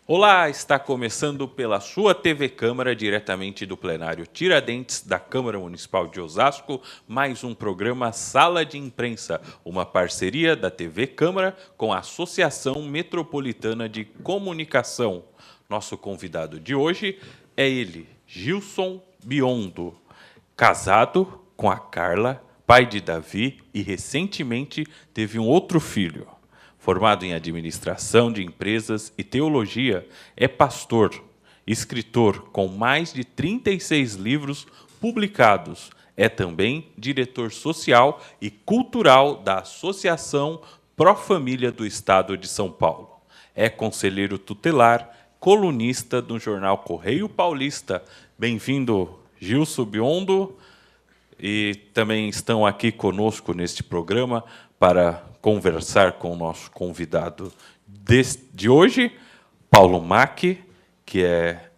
Olá, está começando pela sua TV Câmara, diretamente do plenário Tiradentes da Câmara Municipal de Osasco, mais um programa Sala de Imprensa, uma parceria da TV Câmara com a Associação Metropolitana de Comunicação. Nosso convidado de hoje é ele, Gilson Biondo, casado com a Carla, pai de Davi e recentemente teve um outro filho. Formado em administração de empresas e teologia, é pastor, escritor com mais de 36 livros publicados. É também diretor social e cultural da Associação Pró Família do Estado de São Paulo. É conselheiro tutelar, colunista do jornal Correio Paulista. Bem-vindo, Gilson Biondo. E também estão aqui conosco neste programa para conversar com o nosso convidado de hoje, Paulo Mack, que é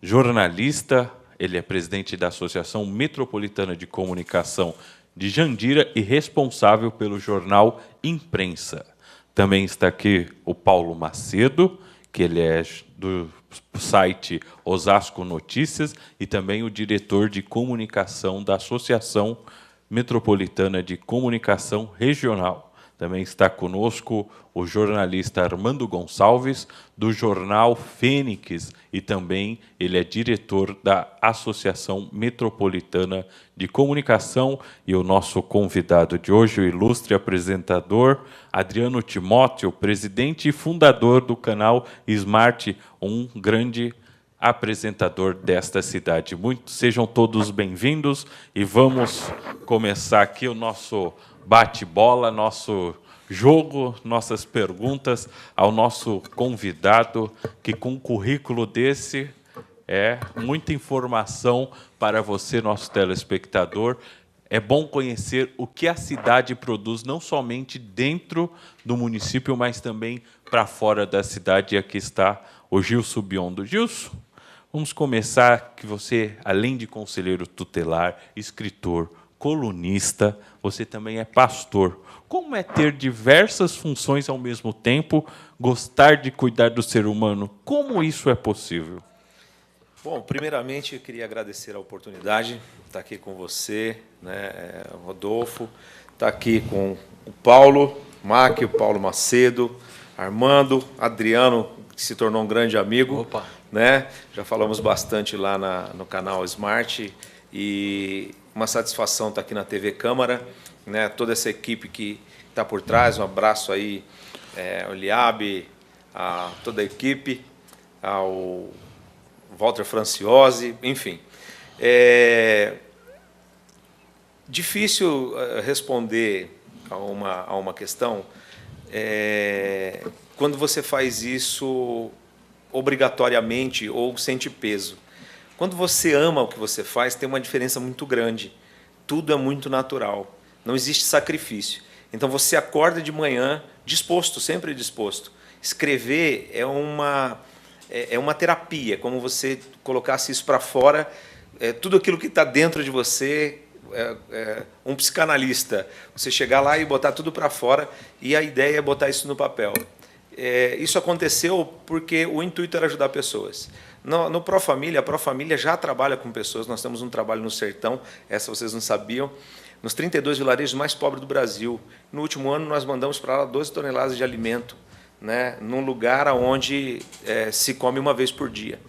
jornalista, ele é presidente da Associação Metropolitana de Comunicação de Jandira e responsável pelo jornal Imprensa. Também está aqui o Paulo Macedo, que ele é do site Osasco Notícias e também o diretor de comunicação da Associação Metropolitana de Comunicação Regional. Também está conosco o jornalista Armando Gonçalves, do jornal Fênix, e também ele é diretor da Associação Metropolitana de Comunicação. E o nosso convidado de hoje, o ilustre apresentador Adriano Timóteo, presidente e fundador do canal Smart, um grande apresentador desta cidade. Sejam todos bem-vindos e vamos começar aqui o nosso bate-bola, nosso jogo, nossas perguntas ao nosso convidado, que com um currículo desse é muita informação para você, nosso telespectador. É bom conhecer o que a cidade produz, não somente dentro do município, mas também para fora da cidade. E aqui está o Gilson Biondo. Gilson, vamos começar que você, além de conselheiro tutelar, escritor, colunista, você também é pastor. Como é ter diversas funções ao mesmo tempo, gostar de cuidar do ser humano? Como isso é possível? Bom, primeiramente, eu queria agradecer a oportunidade de estar aqui com você, né, Rodolfo, estar aqui com o Paulo Mack, o Paulo Macedo, Armando, Adriano, que se tornou um grande amigo. Opa. Né? Já falamos bastante lá no canal Smart e uma satisfação estar aqui na TV Câmara, né? Toda essa equipe que está por trás, um abraço aí ao Liab, a toda a equipe, ao Walter Franciose, enfim. É difícil responder a uma questão quando você faz isso obrigatoriamente ou sente peso. Quando você ama o que você faz, tem uma diferença muito grande. Tudo é muito natural. Não existe sacrifício. Então, você acorda de manhã disposto, sempre disposto. Escrever é uma terapia, como você colocasse isso para fora, tudo aquilo que está dentro de você, um psicanalista, você chegar lá e botar tudo para fora, e a ideia é botar isso no papel. Isso aconteceu porque o intuito era ajudar pessoas. No Pró Família, a Pró Família já trabalha com pessoas. Nós temos um trabalho no sertão, essa vocês não sabiam, nos 32 vilarejos mais pobres do Brasil. No último ano, nós mandamos para lá 12 toneladas de alimento, né, num lugar onde se come uma vez por dia.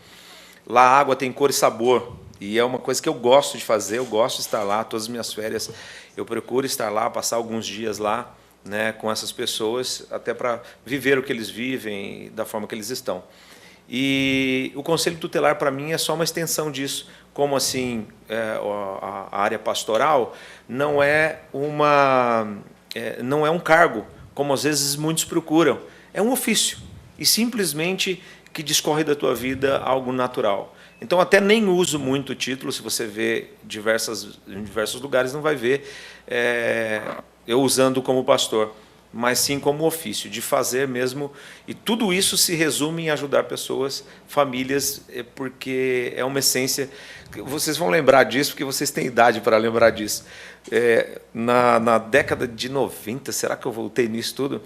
Lá a água tem cor e sabor, e é uma coisa que eu gosto de fazer, eu gosto de estar lá, todas as minhas férias, eu procuro estar lá, passar alguns dias lá, né, com essas pessoas, até para viver o que eles vivem, da forma que eles estão. E o Conselho Tutelar, para mim, é só uma extensão disso. Como assim, a área pastoral não é um cargo, como às vezes muitos procuram. É um ofício, e simplesmente que discorre da tua vida algo natural. Então, até nem uso muito o título, se você vê em diversos lugares, não vai ver eu usando como pastor, mas sim como ofício, de fazer mesmo. E tudo isso se resume em ajudar pessoas, famílias, porque é uma essência. Vocês vão lembrar disso, porque vocês têm idade para lembrar disso. Na década de 90, será que eu voltei nisso tudo?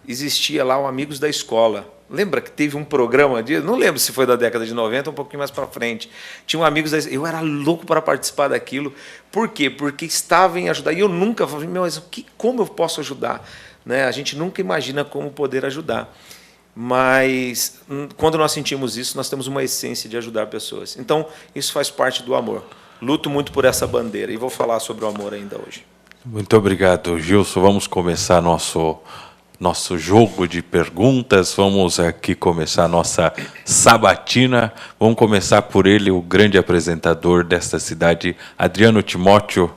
Existia lá o Amigos da Escola, Lembra que teve um programa, não lembro se foi da década de 90 ou um pouquinho mais para frente. Tinham amigos, eu era louco para participar daquilo. Por quê? Porque estava em ajudar. E eu nunca falei, mas como eu posso ajudar? Né? A gente nunca imagina como poder ajudar. Mas, quando nós sentimos isso, nós temos uma essência de ajudar pessoas. Então, isso faz parte do amor. Luto muito por essa bandeira e vou falar sobre o amor ainda hoje. Muito obrigado, Gilson. Vamos começar nosso jogo de perguntas. Vamos aqui começar a nossa sabatina. Vamos começar por ele, o grande apresentador desta cidade, Adriano Timóteo.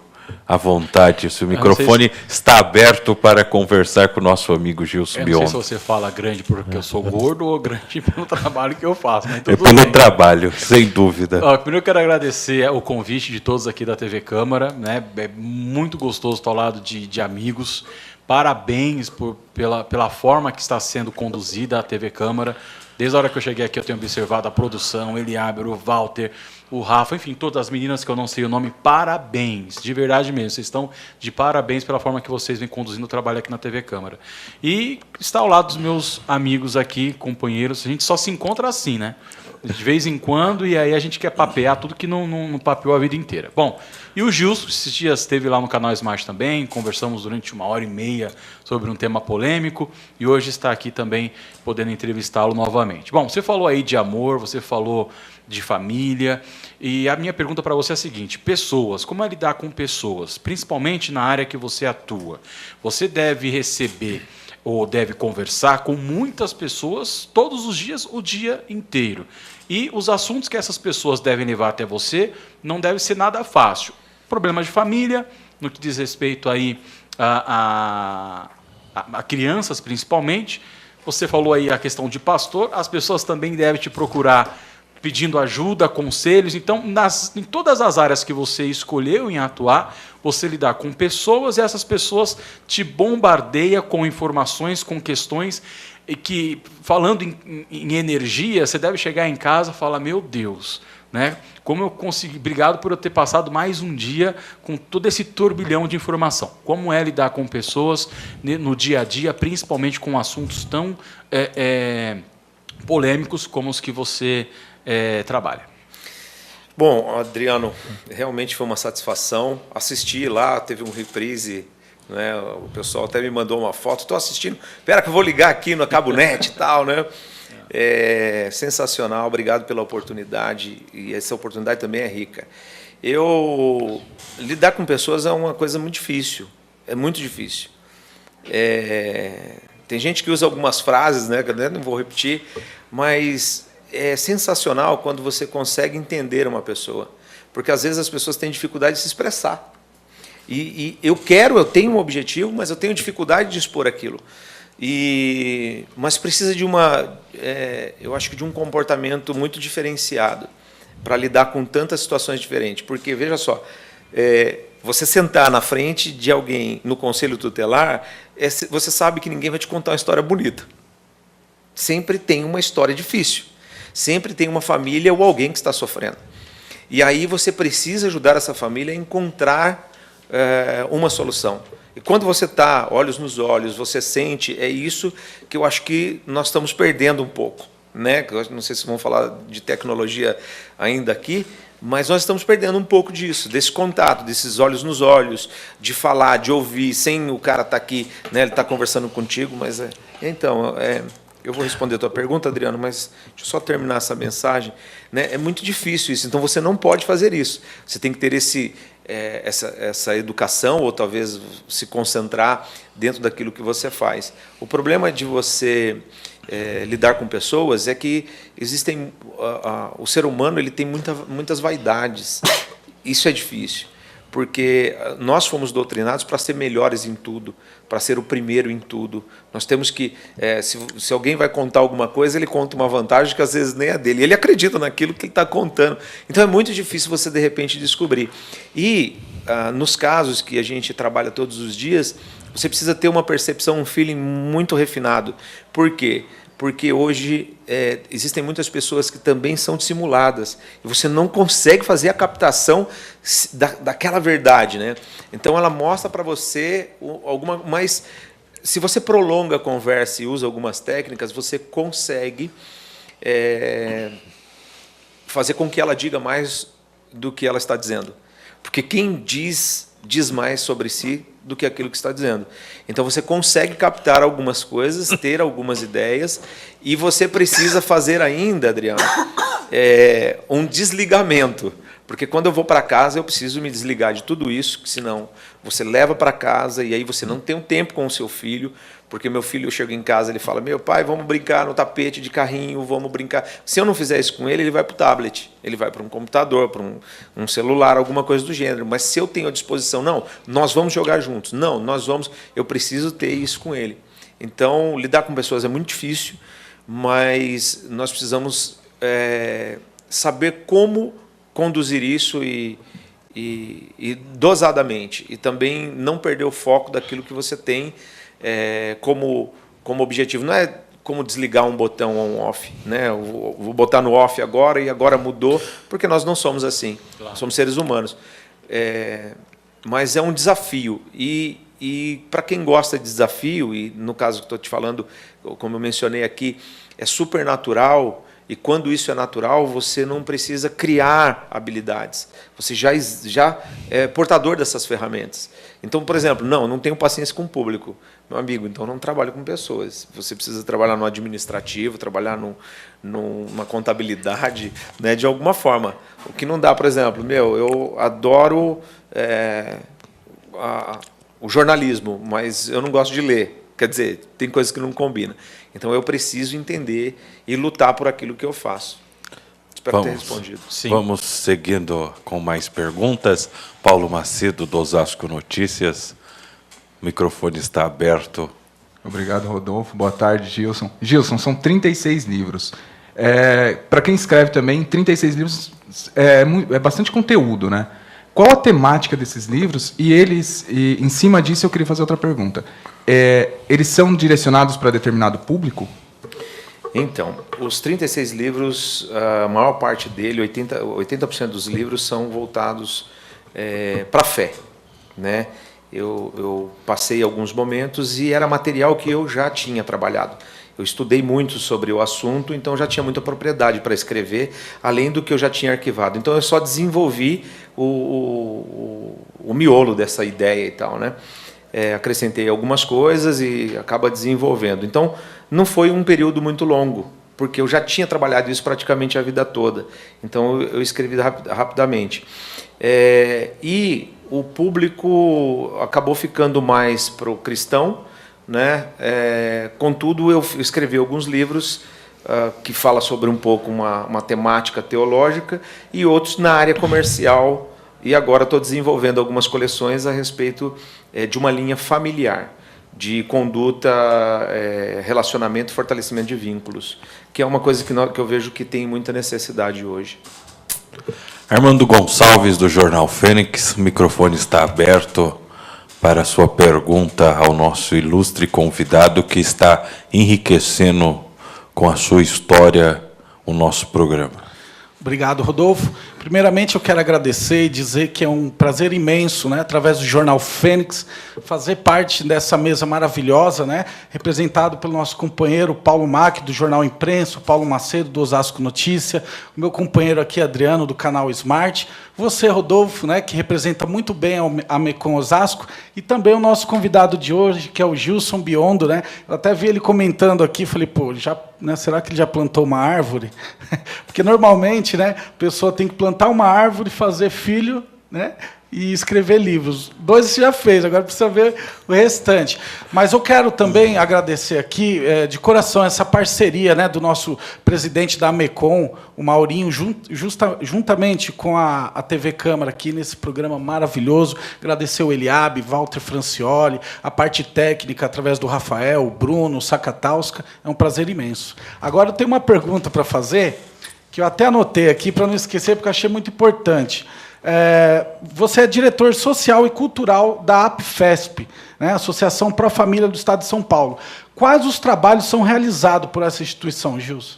À vontade, o seu microfone está aberto para conversar com o nosso amigo Gilson Biondo. Eu não sei se você fala grande porque eu sou gordo ou grande pelo trabalho que eu faço. Mas é pelo trabalho, sem dúvida. Primeiro eu quero agradecer o convite de todos aqui da TV Câmara. Né? É muito gostoso estar ao lado de amigos. Parabéns pela forma que está sendo conduzida a TV Câmara. Desde a hora que eu cheguei aqui, eu tenho observado a produção, Eliáber, o Walter, o Rafa, enfim, todas as meninas que eu não sei o nome, parabéns, de verdade mesmo. Vocês estão de parabéns pela forma que vocês vêm conduzindo o trabalho aqui na TV Câmara. E está ao lado dos meus amigos aqui, companheiros, a gente só se encontra assim, né? De vez em quando, e aí a gente quer papear tudo que não papeou a vida inteira. Bom, e o Gilson, esses dias esteve lá no canal Smart também, conversamos durante 1h30 sobre um tema polêmico, e hoje está aqui também podendo entrevistá-lo novamente. Bom, você falou aí de amor, você falou de família, e a minha pergunta para você é a seguinte: pessoas, como é lidar com pessoas, principalmente na área que você atua? Você deve receber ou deve conversar com muitas pessoas todos os dias, o dia inteiro. E os assuntos que essas pessoas devem levar até você não deve ser nada fácil. Problemas de família, no que diz respeito aí a crianças, principalmente. Você falou aí a questão de pastor, as pessoas também devem te procurar pedindo ajuda, conselhos. Então, em todas as áreas que você escolheu em atuar, você lidar com pessoas e essas pessoas te bombardeiam com informações, com questões e que, falando em energia, você deve chegar em casa e falar, meu Deus, né? Como eu consegui, obrigado por eu ter passado mais um dia com todo esse turbilhão de informação. Como é lidar com pessoas no dia a dia, principalmente com assuntos tão polêmicos como os que você trabalha? Bom, Adriano, realmente foi uma satisfação. Assisti lá, teve um reprise, né? O pessoal até me mandou uma foto. Estou assistindo, espera que eu vou ligar aqui no Cabo Net e tal, né? Sensacional, obrigado pela oportunidade, e essa oportunidade também é rica. Lidar com pessoas é uma coisa muito difícil, é muito difícil. Tem gente que usa algumas frases, né? Não vou repetir, mas é sensacional quando você consegue entender uma pessoa, porque às vezes as pessoas têm dificuldade de se expressar. E eu tenho um objetivo, mas eu tenho dificuldade de expor aquilo. Mas precisa de eu acho que de um comportamento muito diferenciado para lidar com tantas situações diferentes. Porque, veja só, você sentar na frente de alguém no conselho tutelar, você sabe que ninguém vai te contar uma história bonita. Sempre tem uma história difícil. Sempre tem uma família ou alguém que está sofrendo. E aí você precisa ajudar essa família a encontrar uma solução. E quando você está olhos nos olhos, você sente, é isso que eu acho que nós estamos perdendo um pouco. Né? Não sei se vamos falar de tecnologia ainda aqui, mas nós estamos perdendo um pouco disso, desse contato, desses olhos nos olhos, de falar, de ouvir, sem o cara estar aqui, né? Ele está conversando contigo, mas então, eu vou responder a tua pergunta, Adriano, mas deixa eu só terminar essa mensagem. Né? É muito difícil isso, então você não pode fazer isso. Você tem que ter essa educação, ou talvez se concentrar dentro daquilo que você faz. O problema de você lidar com pessoas é que existem o ser humano ele tem muitas vaidades. Isso é difícil, porque nós fomos doutrinados para ser melhores em tudo, para ser o primeiro em tudo. Nós temos que, se alguém vai contar alguma coisa, ele conta uma vantagem que às vezes nem é dele. Ele acredita naquilo que ele está contando. Então é muito difícil você, de repente, descobrir. E, nos casos que a gente trabalha todos os dias, você precisa ter uma percepção, um feeling muito refinado. Por quê? Porque hoje existem muitas pessoas que também são dissimuladas e você não consegue fazer a captação daquela verdade, né? Então ela mostra para você alguma, mas se você prolonga a conversa e usa algumas técnicas, você consegue fazer com que ela diga mais do que ela está dizendo. Porque quem diz mais sobre si do que aquilo que está dizendo. Então você consegue captar algumas coisas, ter algumas ideias, e você precisa fazer ainda, Adriano, um desligamento. Porque quando eu vou para casa, eu preciso me desligar de tudo isso, que senão você leva para casa e aí você não tem um tempo com o seu filho, porque meu filho, eu chego em casa, ele fala, meu pai, vamos brincar no tapete de carrinho, vamos brincar. Se eu não fizer isso com ele, ele vai para o tablet, ele vai para um computador, para um celular, alguma coisa do gênero. Mas se eu tenho à disposição, não, nós vamos jogar juntos, não, eu preciso ter isso com ele. Então, lidar com pessoas é muito difícil, mas nós precisamos saber como conduzir isso e dosadamente, e também não perder o foco daquilo que você tem como objetivo. Não é como desligar um botão on-off, né? Eu vou botar no off agora e agora mudou, porque nós não somos assim. Claro. Somos seres humanos. Mas é um desafio. E para quem gosta de desafio, e no caso que estou te falando, como eu mencionei aqui, é super natural. E quando isso é natural, você não precisa criar habilidades. Você já é portador dessas ferramentas. Então, por exemplo, não tenho paciência com o público. Meu amigo, então não trabalho com pessoas. Você precisa trabalhar no administrativo, trabalhar numa contabilidade, né, de alguma forma. O que não dá, por exemplo, eu adoro o jornalismo, mas eu não gosto de ler. Quer dizer, tem coisas que não combinam. Então, eu preciso entender e lutar por aquilo que eu faço. Espero ter respondido. Sim. Vamos seguindo com mais perguntas. Paulo Macedo, do Osasco Notícias. O microfone está aberto. Obrigado, Rodolfo. Boa tarde, Gilson. Gilson, são 36 livros. Para quem escreve também, 36 livros é bastante conteúdo, né? Qual a temática desses livros? E em cima disso, eu queria fazer outra pergunta. Eles são direcionados para determinado público? Então, os 36 livros, a maior parte dele, 80% dos livros, são voltados para a fé, né? Eu passei alguns momentos e era material que eu já tinha trabalhado. Eu estudei muito sobre o assunto, então já tinha muita propriedade para escrever, além do que eu já tinha arquivado. Então eu só desenvolvi o miolo dessa ideia e tal, né? Acrescentei algumas coisas e acaba desenvolvendo. Então não foi um período muito longo, porque eu já tinha trabalhado isso praticamente a vida toda. Então eu escrevi rapidamente. E o público acabou ficando mais para o cristão, né? Contudo, eu escrevi alguns livros que falam sobre um pouco uma temática teológica e outros na área comercial, e agora estou desenvolvendo algumas coleções a respeito de uma linha familiar, de conduta, relacionamento e fortalecimento de vínculos, que é uma coisa que eu vejo que tem muita necessidade hoje. Armando Gonçalves, do Jornal Fênix, o microfone está aberto para a sua pergunta ao nosso ilustre convidado que está enriquecendo com a sua história o nosso programa. Obrigado, Rodolfo. Primeiramente, eu quero agradecer e dizer que é um prazer imenso, né, através do Jornal Fênix, fazer parte dessa mesa maravilhosa, né, representado pelo nosso companheiro Paulo Mac, do Jornal Imprensa, o Paulo Macedo, do Osasco Notícia, o meu companheiro aqui, Adriano, do canal Smart, você, Rodolfo, né, que representa muito bem a Mecon Osasco, e também o nosso convidado de hoje, que é o Gilson Biondo, né? Eu até vi ele comentando aqui, falei, pô, será que ele já plantou uma árvore? Porque, normalmente, né, a pessoa tem que plantar uma árvore, fazer filho, né, e escrever livros. 2 você já fez, agora precisa ver o restante. Mas eu quero também agradecer aqui, de coração, essa parceria, né, do nosso presidente da Amecom, o Maurinho, juntamente com a TV Câmara, aqui nesse programa maravilhoso. Agradecer o Eliabe, Walter Francioli, a parte técnica, através do Rafael, o Bruno, o Sakatauskas. É um prazer imenso. Agora, eu tenho uma pergunta para fazer, que eu até anotei aqui, para não esquecer, porque eu achei muito importante. Você é diretor social e cultural da APFESP, né, Associação Pró Família do Estado de São Paulo. Quais os trabalhos são realizados por essa instituição, Gilson?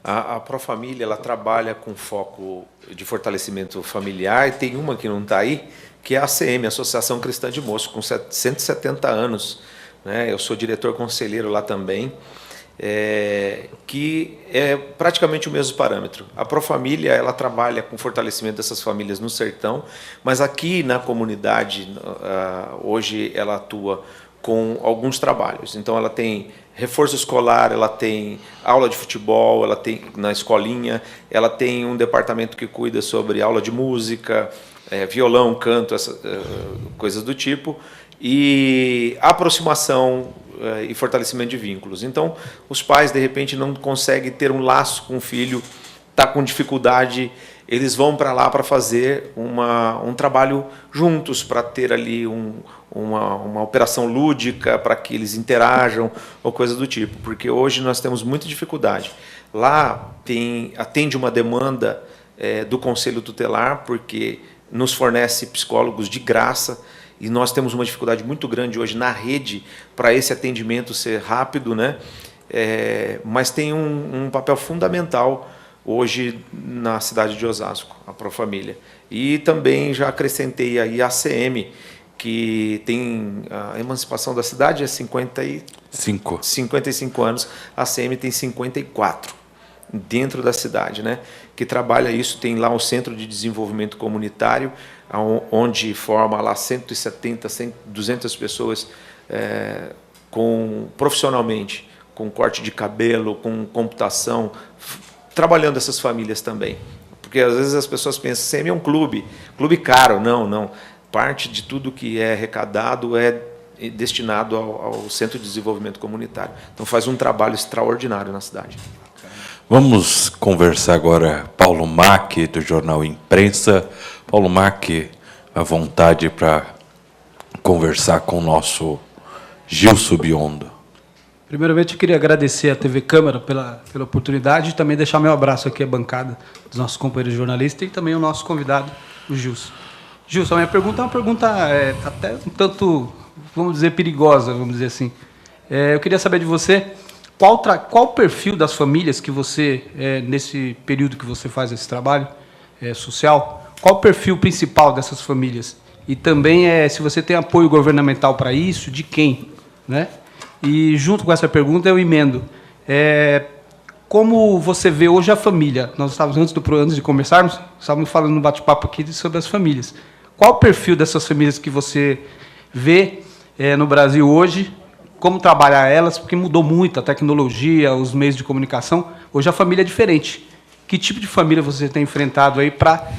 A Pró Família, ela trabalha com foco de fortalecimento familiar, e tem uma que não está aí, que é a ACM, Associação Cristã de Moço, com 170 anos, né? Eu sou diretor conselheiro lá também, que é praticamente o mesmo parâmetro. A Profamília, ela trabalha com fortalecimento dessas famílias no sertão, mas aqui na comunidade, hoje ela atua com alguns trabalhos. Então ela tem reforço escolar, ela tem aula de futebol, ela tem na escolinha, ela tem um departamento que cuida sobre aula de música, violão, canto, coisas do tipo, e aproximação e fortalecimento de vínculos. Então, os pais, de repente, não conseguem ter um laço com o filho, está com dificuldade, eles vão para lá para fazer um trabalho juntos, para ter ali uma operação lúdica, para que eles interajam, ou coisa do tipo, porque hoje nós temos muita dificuldade. Lá atende uma demanda do Conselho Tutelar, porque nos fornece psicólogos de graça, e nós temos uma dificuldade muito grande hoje na rede para esse atendimento ser rápido, né? Mas tem um papel fundamental hoje na cidade de Osasco, a Profamília. E também já acrescentei aí a ACM, que tem a emancipação da cidade é 55 anos, a ACM tem 54 dentro da cidade, né? Que trabalha isso, tem lá um centro de desenvolvimento comunitário, onde forma lá 170, 200 pessoas profissionalmente, com corte de cabelo, com computação, trabalhando essas famílias também. Porque às vezes as pessoas pensam, CM é um clube caro. Não. Parte de tudo que é arrecadado é destinado ao Centro de Desenvolvimento Comunitário. Então faz um trabalho extraordinário na cidade. Vamos conversar agora, Paulo Mack, do Jornal Imprensa. Paulo Mack, à vontade para conversar com o nosso Gilson Biondo. Primeiramente, eu queria agradecer à TV Câmara pela oportunidade e também deixar meu abraço aqui à bancada dos nossos companheiros jornalistas e também o nosso convidado, o Gilson. Gilson, a minha pergunta é uma pergunta até um tanto, vamos dizer, perigosa, vamos dizer assim. Eu queria saber de você qual o perfil das famílias que você, nesse período que você faz esse trabalho social, qual o perfil principal dessas famílias? E também se você tem apoio governamental para isso, de quem, né? E junto com essa pergunta eu emendo. Como você vê hoje a família? Nós estávamos, antes de conversarmos, estávamos falando no bate-papo aqui sobre as famílias. Qual o perfil dessas famílias que você vê no Brasil hoje? Como trabalhar elas? Porque mudou muito a tecnologia, os meios de comunicação. Hoje a família é diferente. Que tipo de família você tem enfrentado aí para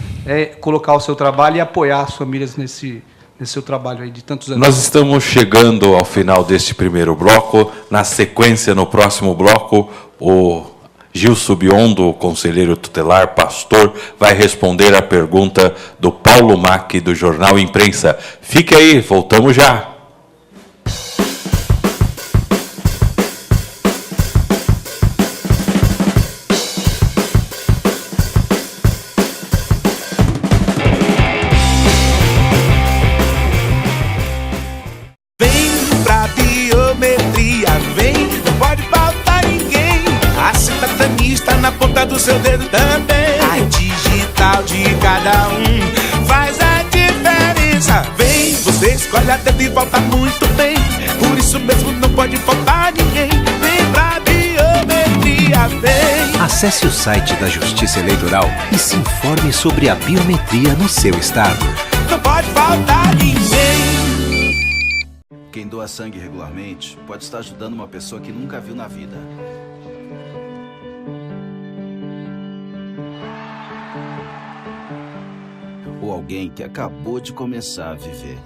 colocar o seu trabalho e apoiar as famílias nesse seu trabalho aí de tantos anos? Nós estamos chegando ao final deste primeiro bloco. Na sequência, no próximo bloco, o Gilson Biondo, conselheiro tutelar, pastor, vai responder a pergunta do Paulo Mack, do Jornal Imprensa. Fique aí, voltamos já. Do seu dedo também. A digital de cada um faz a diferença. Vem, você escolhe a dedo e volta muito bem. Por isso mesmo não pode faltar ninguém. Vem pra biometria, vem. Acesse o site da Justiça Eleitoral e se informe sobre a biometria no seu estado. Não pode faltar ninguém. Quem doa sangue regularmente pode estar ajudando uma pessoa que nunca viu na vida. Ou alguém que acabou de começar a viver.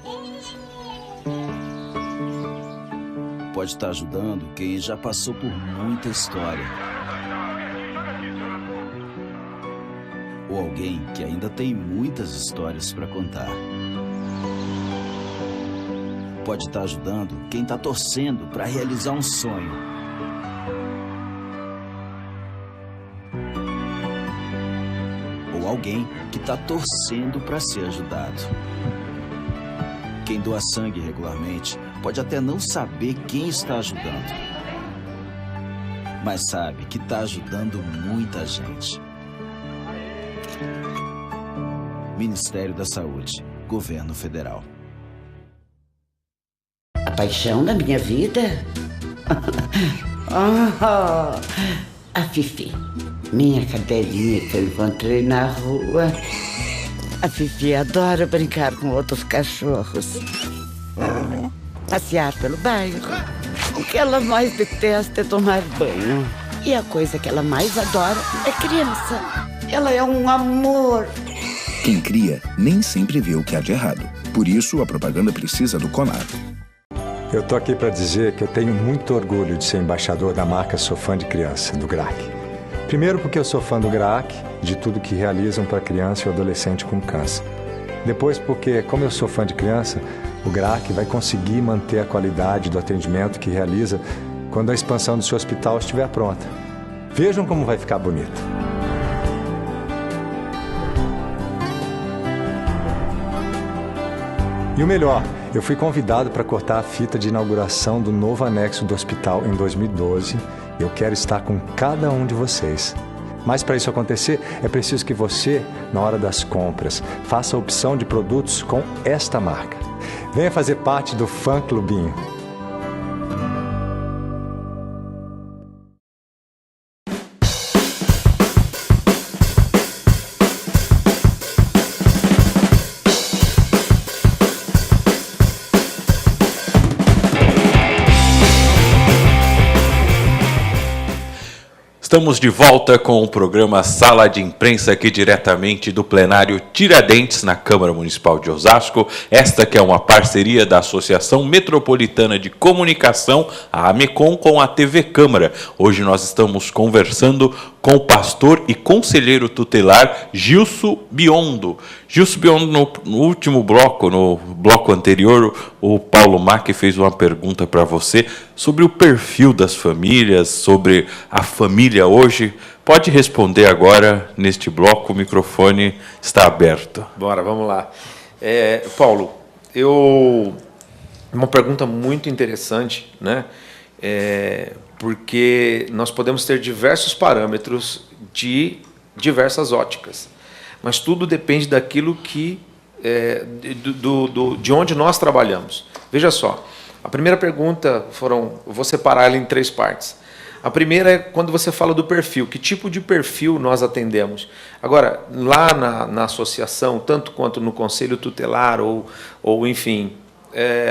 Pode estar ajudando quem já passou por muita história. Ou alguém que ainda tem muitas histórias para contar. Pode estar ajudando quem está torcendo para realizar um sonho. Alguém que está torcendo para ser ajudado. Quem doa sangue regularmente pode até não saber quem está ajudando, mas sabe que está ajudando muita gente. Ministério da Saúde, Governo Federal. A paixão da minha vida? Oh, a Fifi, minha cadelinha que eu encontrei na rua. A Fifi adora brincar com outros cachorros. Passear pelo bairro. O que ela mais detesta é tomar banho. E a coisa que ela mais adora é criança. Ela é um amor. Quem cria nem sempre vê o que há de errado. Por isso, a propaganda precisa do Conar. Eu tô aqui para dizer que eu tenho muito orgulho de ser embaixador da marca Sou Fã de Criança, do GRAC. Primeiro porque eu sou fã do GRAC, de tudo que realizam para criança e adolescente com câncer. Depois porque, como eu sou fã de criança, o GRAC vai conseguir manter a qualidade do atendimento que realiza quando a expansão do seu hospital estiver pronta. Vejam como vai ficar bonito. E o melhor, eu fui convidado para cortar a fita de inauguração do novo anexo do hospital em 2012 e eu quero estar com cada um de vocês. Mas para isso acontecer, é preciso que você, na hora das compras, faça a opção de produtos com esta marca. Venha fazer parte do Fã Clubinho. Estamos de volta com o programa Sala de Imprensa, aqui diretamente do plenário Tiradentes, na Câmara Municipal de Osasco. Esta que é uma parceria da Associação Metropolitana de Comunicação, a AMECOM, com a TV Câmara. Hoje nós estamos conversando com o pastor e conselheiro tutelar Gilson Biondo. Gilson Biondo, no último bloco, no bloco anterior, o Paulo Mack fez uma pergunta para você sobre o perfil das famílias, sobre a família hoje. Pode responder agora neste bloco, o microfone está aberto. Bora, vamos lá. Paulo, uma pergunta muito interessante, né? Porque nós podemos ter diversos parâmetros de diversas óticas, mas tudo depende daquilo que de onde nós trabalhamos. Veja só, a primeira pergunta vou separar ela em 3 partes. A primeira é quando você fala do perfil, que tipo de perfil nós atendemos? Agora, lá na associação, tanto quanto no conselho tutelar ou enfim,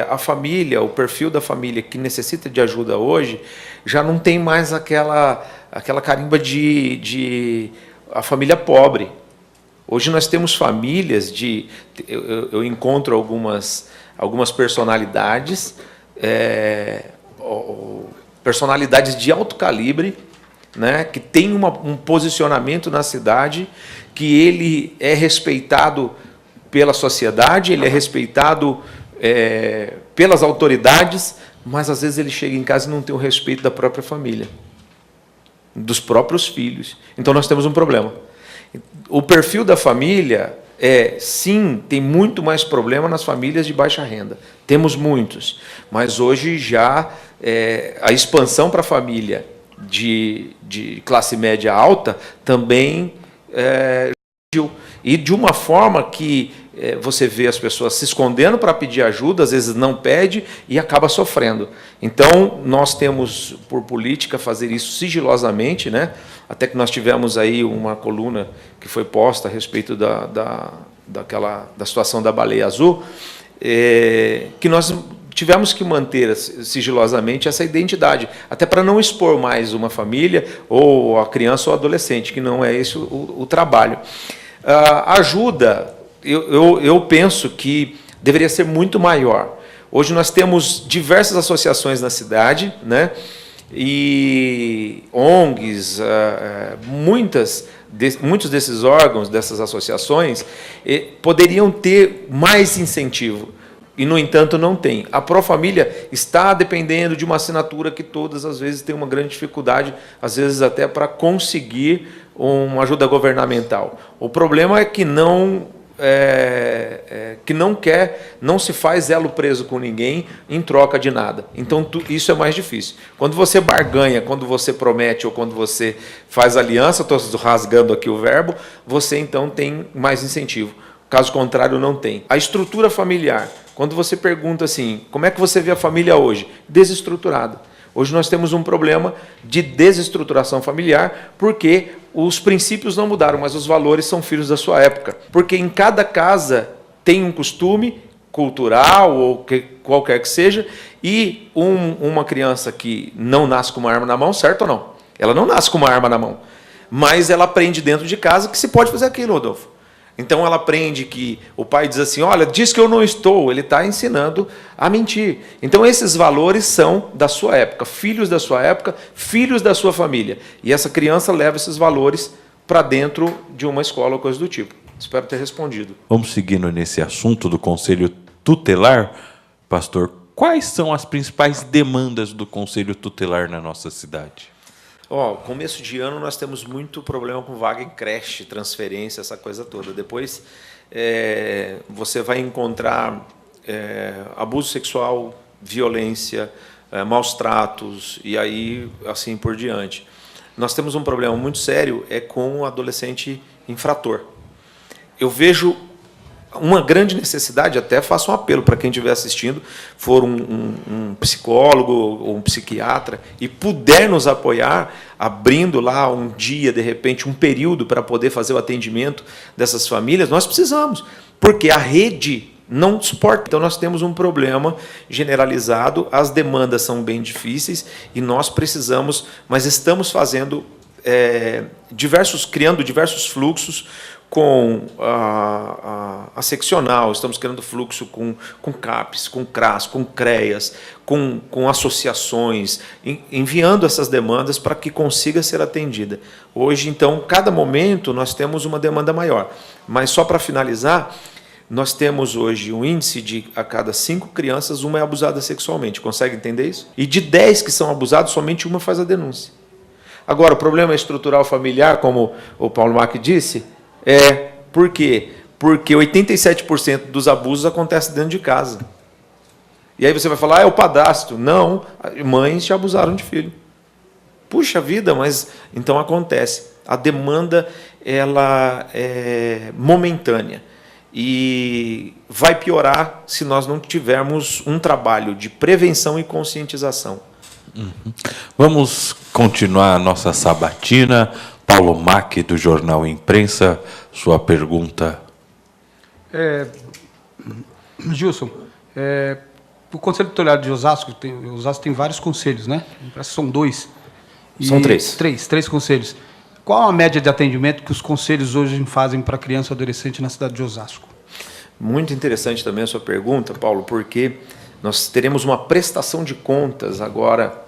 a família, o perfil da família que necessita de ajuda hoje, já não tem mais aquela carimba de a família pobre. Hoje nós temos famílias eu encontro algumas personalidades, personalidades de alto calibre, né, que tem um posicionamento na cidade, que ele é respeitado pela sociedade, ele é respeitado pelas autoridades, mas às vezes ele chega em casa e não tem o respeito da própria família, dos próprios filhos. Então nós temos um problema. O perfil da família sim, tem muito mais problema nas famílias de baixa renda. Temos muitos, mas hoje já a expansão para a família de classe média alta também e de uma forma que você vê as pessoas se escondendo para pedir ajuda, às vezes não pede e acaba sofrendo. Então, nós temos, por política, fazer isso sigilosamente, né? Até que nós tivemos aí uma coluna que foi posta a respeito da situação da baleia azul, que nós tivemos que manter sigilosamente essa identidade, até para não expor mais uma família, ou a criança ou adolescente, que não é esse o trabalho. A ajuda, eu penso que deveria ser muito maior. Hoje nós temos diversas associações na cidade, né? E ONGs, muitos desses órgãos, dessas associações, poderiam ter mais incentivo. E, no entanto, não tem. A Profamília está dependendo de uma assinatura que todas as vezes tem uma grande dificuldade, às vezes até para conseguir uma ajuda governamental. O problema é que não se faz elo preso com ninguém em troca de nada. Então, isso é mais difícil. Quando você barganha, quando você promete ou quando você faz aliança, estou rasgando aqui o verbo, você então tem mais incentivo. Caso contrário, não tem. A estrutura familiar. Quando você pergunta assim, como é que você vê a família hoje? Desestruturada. Hoje nós temos um problema de desestruturação familiar, porque os princípios não mudaram, mas os valores são filhos da sua época. Porque em cada casa tem um costume cultural ou qualquer que seja, e uma criança que não nasce com uma arma na mão, certo ou não? Ela não nasce com uma arma na mão, mas ela aprende dentro de casa que se pode fazer aquilo, Rodolfo. Então ela aprende que o pai diz assim, olha, diz que eu não estou, ele está ensinando a mentir. Então esses valores são da sua época, filhos da sua época, filhos da sua família. E essa criança leva esses valores para dentro de uma escola ou coisa do tipo. Espero ter respondido. Vamos seguindo nesse assunto do Conselho Tutelar. Pastor, quais são as principais demandas do Conselho Tutelar na nossa cidade? Começo de ano nós temos muito problema com vaga em creche, transferência, essa coisa toda. Depois você vai encontrar abuso sexual, violência, maus tratos e aí assim por diante. Nós temos um problema muito sério com o adolescente infrator. Eu vejo uma grande necessidade, até faço um apelo para quem estiver assistindo, for um psicólogo ou um psiquiatra e puder nos apoiar, abrindo lá um dia, de repente, um período para poder fazer o atendimento dessas famílias, nós precisamos, porque a rede não suporta. Então nós temos um problema generalizado, as demandas são bem difíceis e nós precisamos, mas estamos fazendo criando diversos fluxos com a seccional, estamos criando fluxo com CAPES, com CRAS, com CREAS, com associações, enviando essas demandas para que consiga ser atendida. Hoje, então, cada momento nós temos uma demanda maior. Mas só para finalizar, nós temos hoje um índice de a cada 5 crianças, uma é abusada sexualmente. Consegue entender isso? E de 10 que são abusados, somente uma faz a denúncia. Agora, o problema estrutural familiar, como o Paulo Mac disse, por quê? Porque 87% dos abusos acontecem dentro de casa. E aí você vai falar, é o padrasto. Não, mães já abusaram de filho. Puxa vida, mas então acontece. A demanda ela é momentânea e vai piorar se nós não tivermos um trabalho de prevenção e conscientização. Vamos continuar a nossa sabatina. Paulo Mac, do Jornal Imprensa, sua pergunta. Gilson, o Conselho Tutelar de Osasco tem vários conselhos, né? Parece que são 2. São 3. 3 conselhos. Qual a média de atendimento que os conselhos hoje fazem para criança e adolescente na cidade de Osasco? Muito interessante também a sua pergunta, Paulo, porque nós teremos uma prestação de contas agora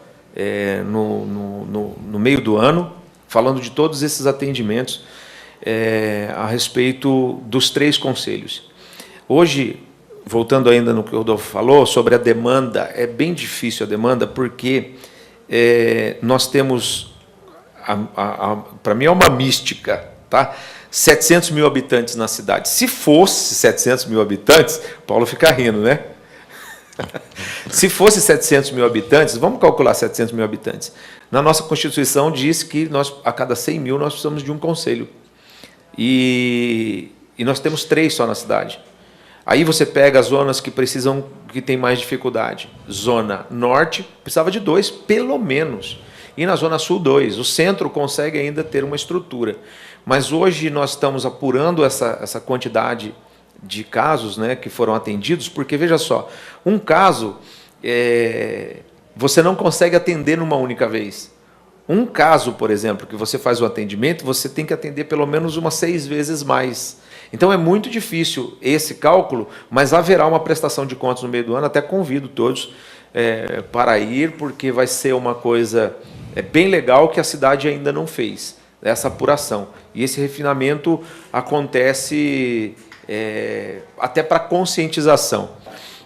no meio do ano, falando de todos esses atendimentos a respeito dos 3 conselhos. Hoje, voltando ainda no que o Rodolfo falou, sobre a demanda, é bem difícil a demanda, porque nós temos, para mim é uma mística, tá? 700 mil habitantes na cidade. Se fosse 700 mil habitantes, Paulo fica rindo, né? Se fosse 700 mil habitantes, vamos calcular 700 mil habitantes. Na nossa Constituição diz que a cada 100 mil nós precisamos de um conselho. E nós temos 3 só na cidade. Aí você pega as zonas que tem mais dificuldade. Zona Norte precisava de 2, pelo menos. E na Zona Sul, 2. O centro consegue ainda ter uma estrutura. Mas hoje nós estamos apurando essa quantidade de casos, né, que foram atendidos, porque, veja só, um caso você não consegue atender numa única vez. Um caso, por exemplo, que você faz o atendimento, você tem que atender pelo menos umas 6 vezes mais. Então é muito difícil esse cálculo, mas haverá uma prestação de contas no meio do ano, até convido todos para ir, porque vai ser uma coisa bem legal que a cidade ainda não fez, essa apuração. E esse refinamento acontece até para conscientização.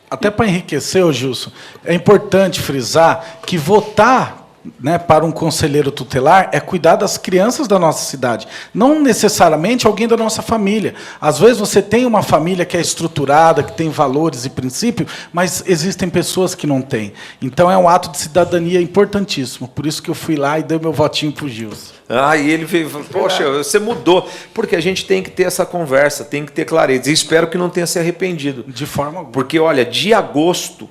Até para enriquecer, Gilson, é importante frisar que votar né, para um conselheiro tutelar é cuidar das crianças da nossa cidade, não necessariamente alguém da nossa família. Às vezes você tem uma família que é estruturada, que tem valores e princípios, mas existem pessoas que não têm. Então é um ato de cidadania importantíssimo. Por isso que eu fui lá e dei meu votinho para o Gilson. E ele veio, poxa, você mudou. Porque a gente tem que ter essa conversa, tem que ter clareza. E espero que não tenha se arrependido. De forma alguma. Porque, olha, de agosto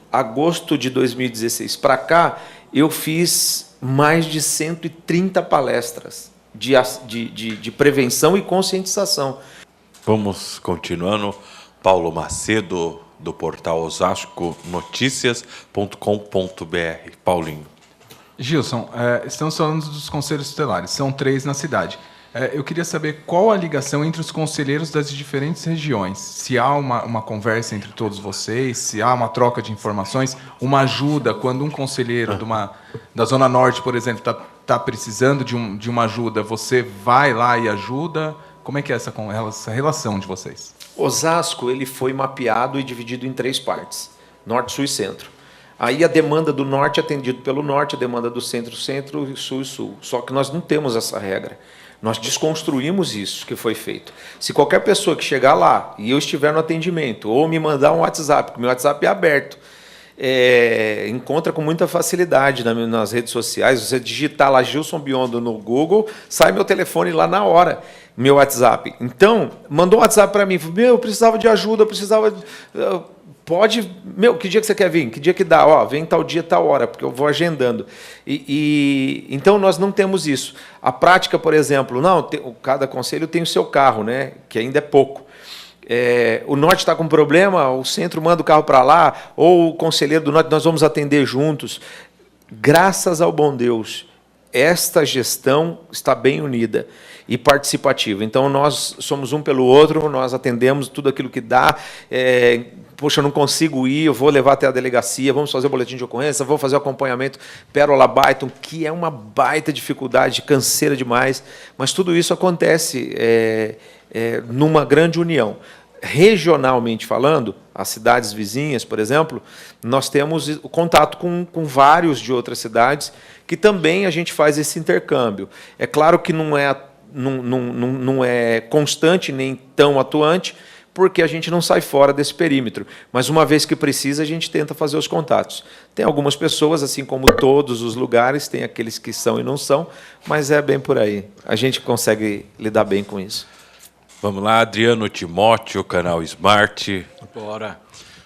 de 2016 para cá, eu fiz mais de 130 palestras de prevenção e conscientização. Vamos continuando. Paulo Macedo, do portal osasconoticias.com.br. Paulinho. Gilson, estamos falando dos conselhos tutelares, são 3 na cidade. Eu queria saber qual a ligação entre os conselheiros das diferentes regiões. Se há uma conversa entre todos vocês, se há uma troca de informações, uma ajuda, quando um conselheiro da Zona Norte, por exemplo, está precisando de uma ajuda, você vai lá e ajuda? Como é que é essa relação de vocês? Osasco ele foi mapeado e dividido em 3 partes, Norte, Sul e Centro. Aí a demanda do Norte é atendida pelo Norte, a demanda do Centro, Centro, Sul e Sul. Só que nós não temos essa regra. Nós desconstruímos isso que foi feito. Se qualquer pessoa que chegar lá e eu estiver no atendimento, ou me mandar um WhatsApp, porque meu WhatsApp é aberto, encontra com muita facilidade nas redes sociais. Você digitar lá Gilson Biondo no Google, sai meu telefone lá na hora, meu WhatsApp. Então, mandou um WhatsApp para mim, eu precisava de ajuda, eu precisava... Pode, que dia que você quer vir? Que dia que dá? Vem tal dia, tal hora, porque eu vou agendando. Então, nós não temos isso. A prática, por exemplo, cada conselho tem o seu carro, né? Que ainda é pouco. O Norte está com problema, o Centro manda o carro para lá, ou o conselheiro do Norte, nós vamos atender juntos. Graças ao bom Deus, esta gestão está bem unida e participativa. Então, nós somos um pelo outro, nós atendemos tudo aquilo que dá. Poxa, eu não consigo ir, eu vou levar até a delegacia, vamos fazer o boletim de ocorrência, vou fazer o acompanhamento Pérola Byton, que é uma baita dificuldade, canseira demais, mas tudo isso acontece numa grande união. Regionalmente falando, as cidades vizinhas, por exemplo, nós temos o contato com vários de outras cidades, que também a gente faz esse intercâmbio. É claro que não é constante nem tão atuante, porque a gente não sai fora desse perímetro. Mas, uma vez que precisa, a gente tenta fazer os contatos. Tem algumas pessoas, assim como todos os lugares, tem aqueles que são e não são, mas é bem por aí. A gente consegue lidar bem com isso. Vamos lá, Adriano Timóteo, canal Smart. Bora.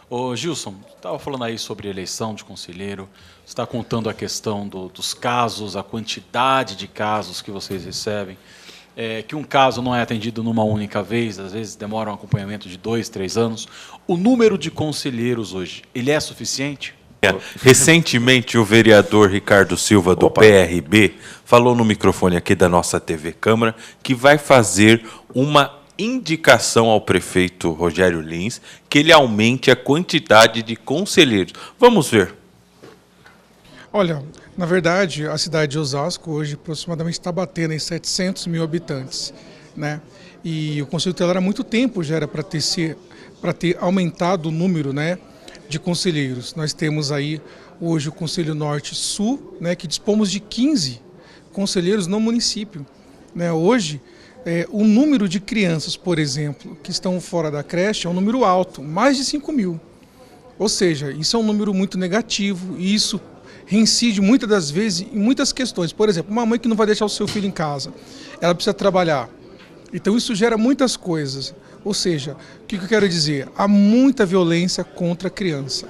Ô, Gilson, estava falando aí sobre eleição de conselheiro, você está contando a questão dos casos, a quantidade de casos que vocês recebem. Que um caso não é atendido numa única vez, às vezes demora um acompanhamento de 2, 3 anos. O número de conselheiros hoje, ele é suficiente? Recentemente, o vereador Ricardo Silva, do PRB, falou no microfone aqui da nossa TV Câmara que vai fazer uma indicação ao prefeito Rogério Lins que ele aumente a quantidade de conselheiros. Vamos ver. Olha, na verdade, a cidade de Osasco hoje aproximadamente está batendo em 700 mil habitantes, né? E o Conselho Tutelar há muito tempo já era para ter aumentado o número, né, de conselheiros. Nós temos aí hoje o Conselho Norte-Sul, né, que dispomos de 15 conselheiros no município, né? Hoje, o número de crianças, por exemplo, que estão fora da creche é um número alto, mais de 5 mil. Ou seja, isso é um número muito negativo e isso reincide muitas das vezes em muitas questões. Por exemplo, uma mãe que não vai deixar o seu filho em casa, ela precisa trabalhar. Então isso gera muitas coisas. Ou seja, o que eu quero dizer? Há muita violência contra a criança.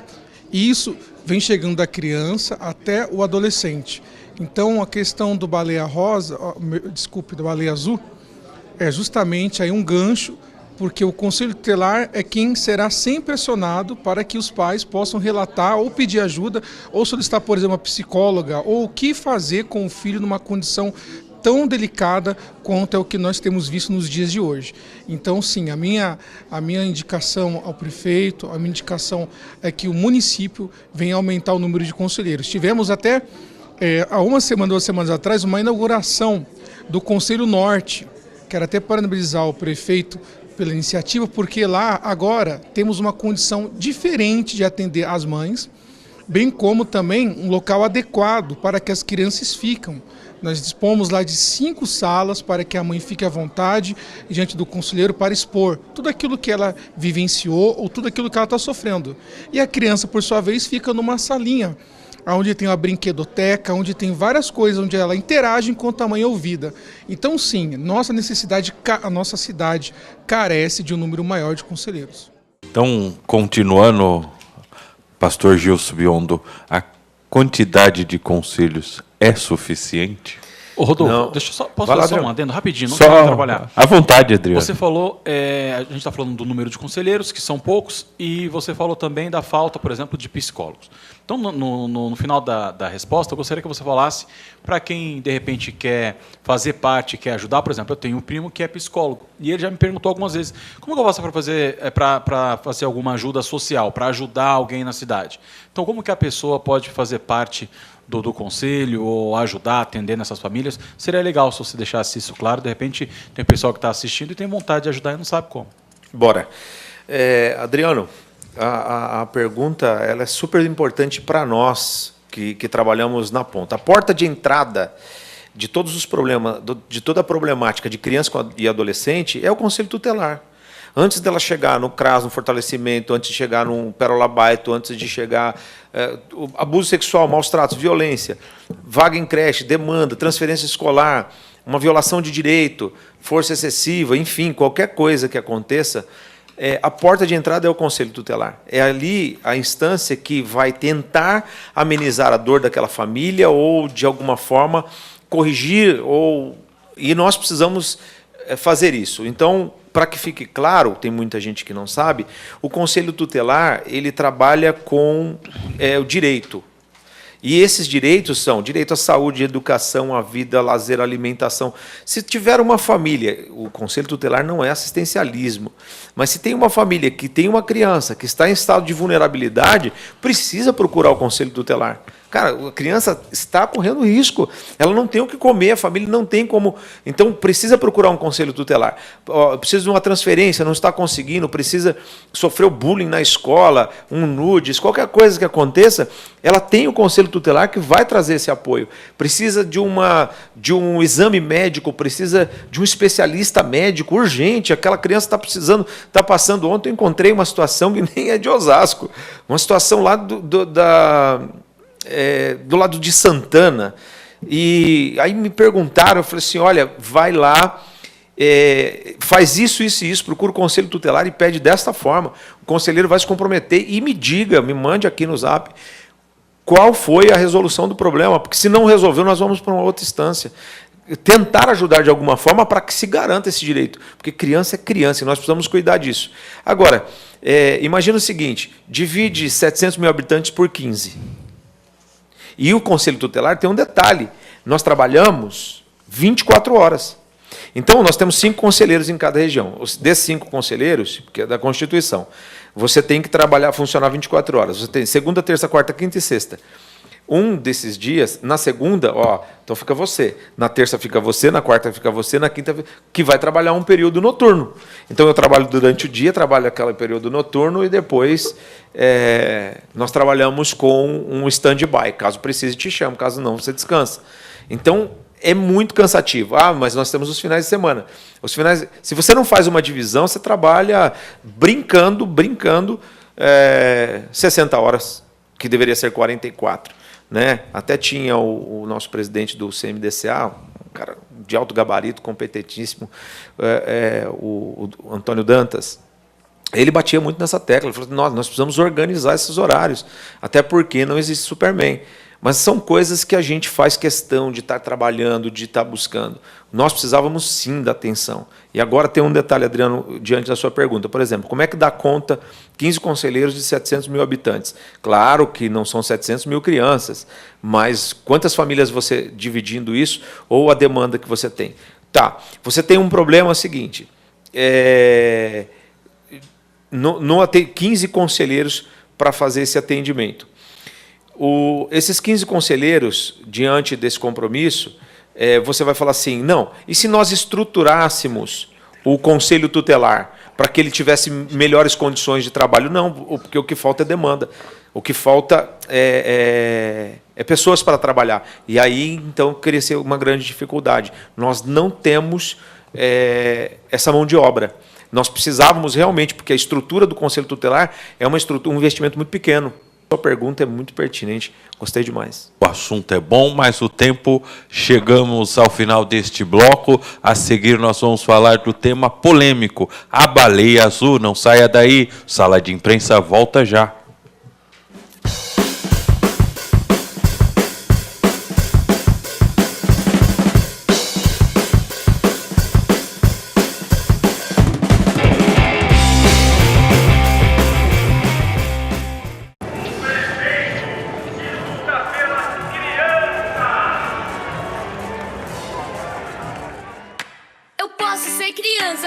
E isso vem chegando da criança até o adolescente. Então a questão do baleia rosa, do baleia azul, é justamente aí um gancho, porque o Conselho Tutelar é quem será sempre acionado para que os pais possam relatar ou pedir ajuda, ou solicitar, por exemplo, uma psicóloga, ou o que fazer com o filho numa condição tão delicada quanto é o que nós temos visto nos dias de hoje. Então, sim, a minha indicação ao prefeito, a minha indicação é que o município venha aumentar o número de conselheiros. Tivemos até, há 2 semanas atrás, uma inauguração do Conselho Norte. Quero até parabenizar o prefeito pela iniciativa, porque lá agora temos uma condição diferente de atender as mães bem como também um local adequado para que as crianças ficam. Nós dispomos lá de 5 salas para que a mãe fique à vontade diante do conselheiro para expor tudo aquilo que ela vivenciou ou tudo aquilo que ela está sofrendo. E a criança, por sua vez, fica numa salinha, onde tem uma brinquedoteca, onde tem várias coisas, onde ela interage enquanto a mãe é ouvida. Então, sim, a nossa cidade carece de um número maior de conselheiros. Então, continuando, pastor Gilson Biondo, a quantidade de conselhos é suficiente? Ô, Rodolfo, Não. deixa eu só, posso Vai lá, fazer um Adriano. adendo rapidinho, não Só quero atrapalhar. à vontade, Adriano. Você falou, a gente está falando do número de conselheiros, que são poucos, e você falou também da falta, por exemplo, de psicólogos. Então, no final da resposta, eu gostaria que você falasse para quem, de repente, quer fazer parte, quer ajudar. Por exemplo, eu tenho um primo que é psicólogo, e ele já me perguntou algumas vezes, como que eu faço para fazer alguma ajuda social, para ajudar alguém na cidade? Então, como que a pessoa pode fazer parte do conselho ou ajudar, atender nessas famílias? Seria legal se você deixasse isso claro. De repente, tem pessoal que está assistindo e tem vontade de ajudar e não sabe como. Bora. Adriano, a pergunta ela é super importante para nós que trabalhamos na ponta. A porta de entrada de todos os problemas, de toda a problemática de criança e adolescente é o conselho tutelar. Antes dela chegar no CRAS, no fortalecimento, antes de chegar no Pérola Baito, antes de chegar o abuso sexual, maus tratos, violência, vaga em creche, demanda, transferência escolar, uma violação de direito, força excessiva, enfim, qualquer coisa que aconteça, a porta de entrada é o conselho tutelar. É ali a instância que vai tentar amenizar a dor daquela família ou, de alguma forma, corrigir, e nós precisamos fazer isso. Então, para que fique claro, tem muita gente que não sabe, o conselho tutelar ele trabalha com o direito. E esses direitos são direito à saúde, educação, à vida, lazer, alimentação. Se tiver uma família, o conselho tutelar não é assistencialismo, mas se tem uma família que tem uma criança que está em estado de vulnerabilidade, precisa procurar o conselho tutelar. Cara, a criança está correndo risco, ela não tem o que comer, a família não tem como... Então, precisa procurar um conselho tutelar. Precisa de uma transferência, não está conseguindo, precisa sofrer bullying na escola, um nudes, qualquer coisa que aconteça, ela tem o conselho tutelar que vai trazer esse apoio. Precisa de um exame médico, precisa de um especialista médico urgente, aquela criança está precisando, está passando... Ontem eu encontrei uma situação que nem é de Osasco, uma situação lá do lado de Santana, e aí me perguntaram, eu falei assim, olha, vai lá, faz isso, isso e isso, procura o conselho tutelar e pede desta forma, o conselheiro vai se comprometer e me diga, me mande aqui no Zap, qual foi a resolução do problema, porque se não resolveu, nós vamos para uma outra instância. Tentar ajudar de alguma forma para que se garanta esse direito, porque criança é criança e nós precisamos cuidar disso. Agora, imagina o seguinte, divide 700 mil habitantes por 15. E o conselho tutelar tem um detalhe, nós trabalhamos 24 horas. Então, nós temos 5 conselheiros em cada região. Desses 5 conselheiros, que é da Constituição, você tem que trabalhar, funcionar 24 horas. Você tem segunda, terça, quarta, quinta e sexta. Um desses dias, na segunda, então fica você. Na terça fica você, na quarta fica você, na quinta, que vai trabalhar um período noturno. Então eu trabalho durante o dia, trabalho aquele período noturno e depois nós trabalhamos com um stand-by. Caso precise, te chamo, caso não, você descansa. Então é muito cansativo. Mas nós temos os finais de semana. Os finais, se você não faz uma divisão, você trabalha brincando 60 horas, que deveria ser 44. Né? Até tinha o nosso presidente do CMDCA, um cara de alto gabarito, competentíssimo, o Antônio Dantas. Ele batia muito nessa tecla, ele falou: nós precisamos organizar esses horários, até porque não existe Superman. Mas são coisas que a gente faz questão de estar trabalhando, de estar buscando. Nós precisávamos sim da atenção. E agora tem um detalhe, Adriano, diante da sua pergunta. Por exemplo, como é que dá conta 15 conselheiros de 700 mil habitantes? Claro que não são 700 mil crianças, mas quantas famílias você dividindo isso ou a demanda que você tem? Tá, você tem um problema seguinte, não tem 15 conselheiros para fazer esse atendimento. Esses 15 conselheiros, diante desse compromisso, você vai falar assim, não, e se nós estruturássemos o conselho tutelar para que ele tivesse melhores condições de trabalho? Não, porque o que falta é demanda. O que falta é pessoas para trabalhar. E aí, então, cresceu uma grande dificuldade. Nós não temos essa mão de obra. Nós precisávamos realmente, porque a estrutura do Conselho Tutelar é um investimento muito pequeno. A sua pergunta é muito pertinente, gostei demais. O assunto é bom, mas o tempo, chegamos ao final deste bloco. A seguir nós vamos falar do tema polêmico, a baleia azul. Não saia daí, Sala de Imprensa volta já.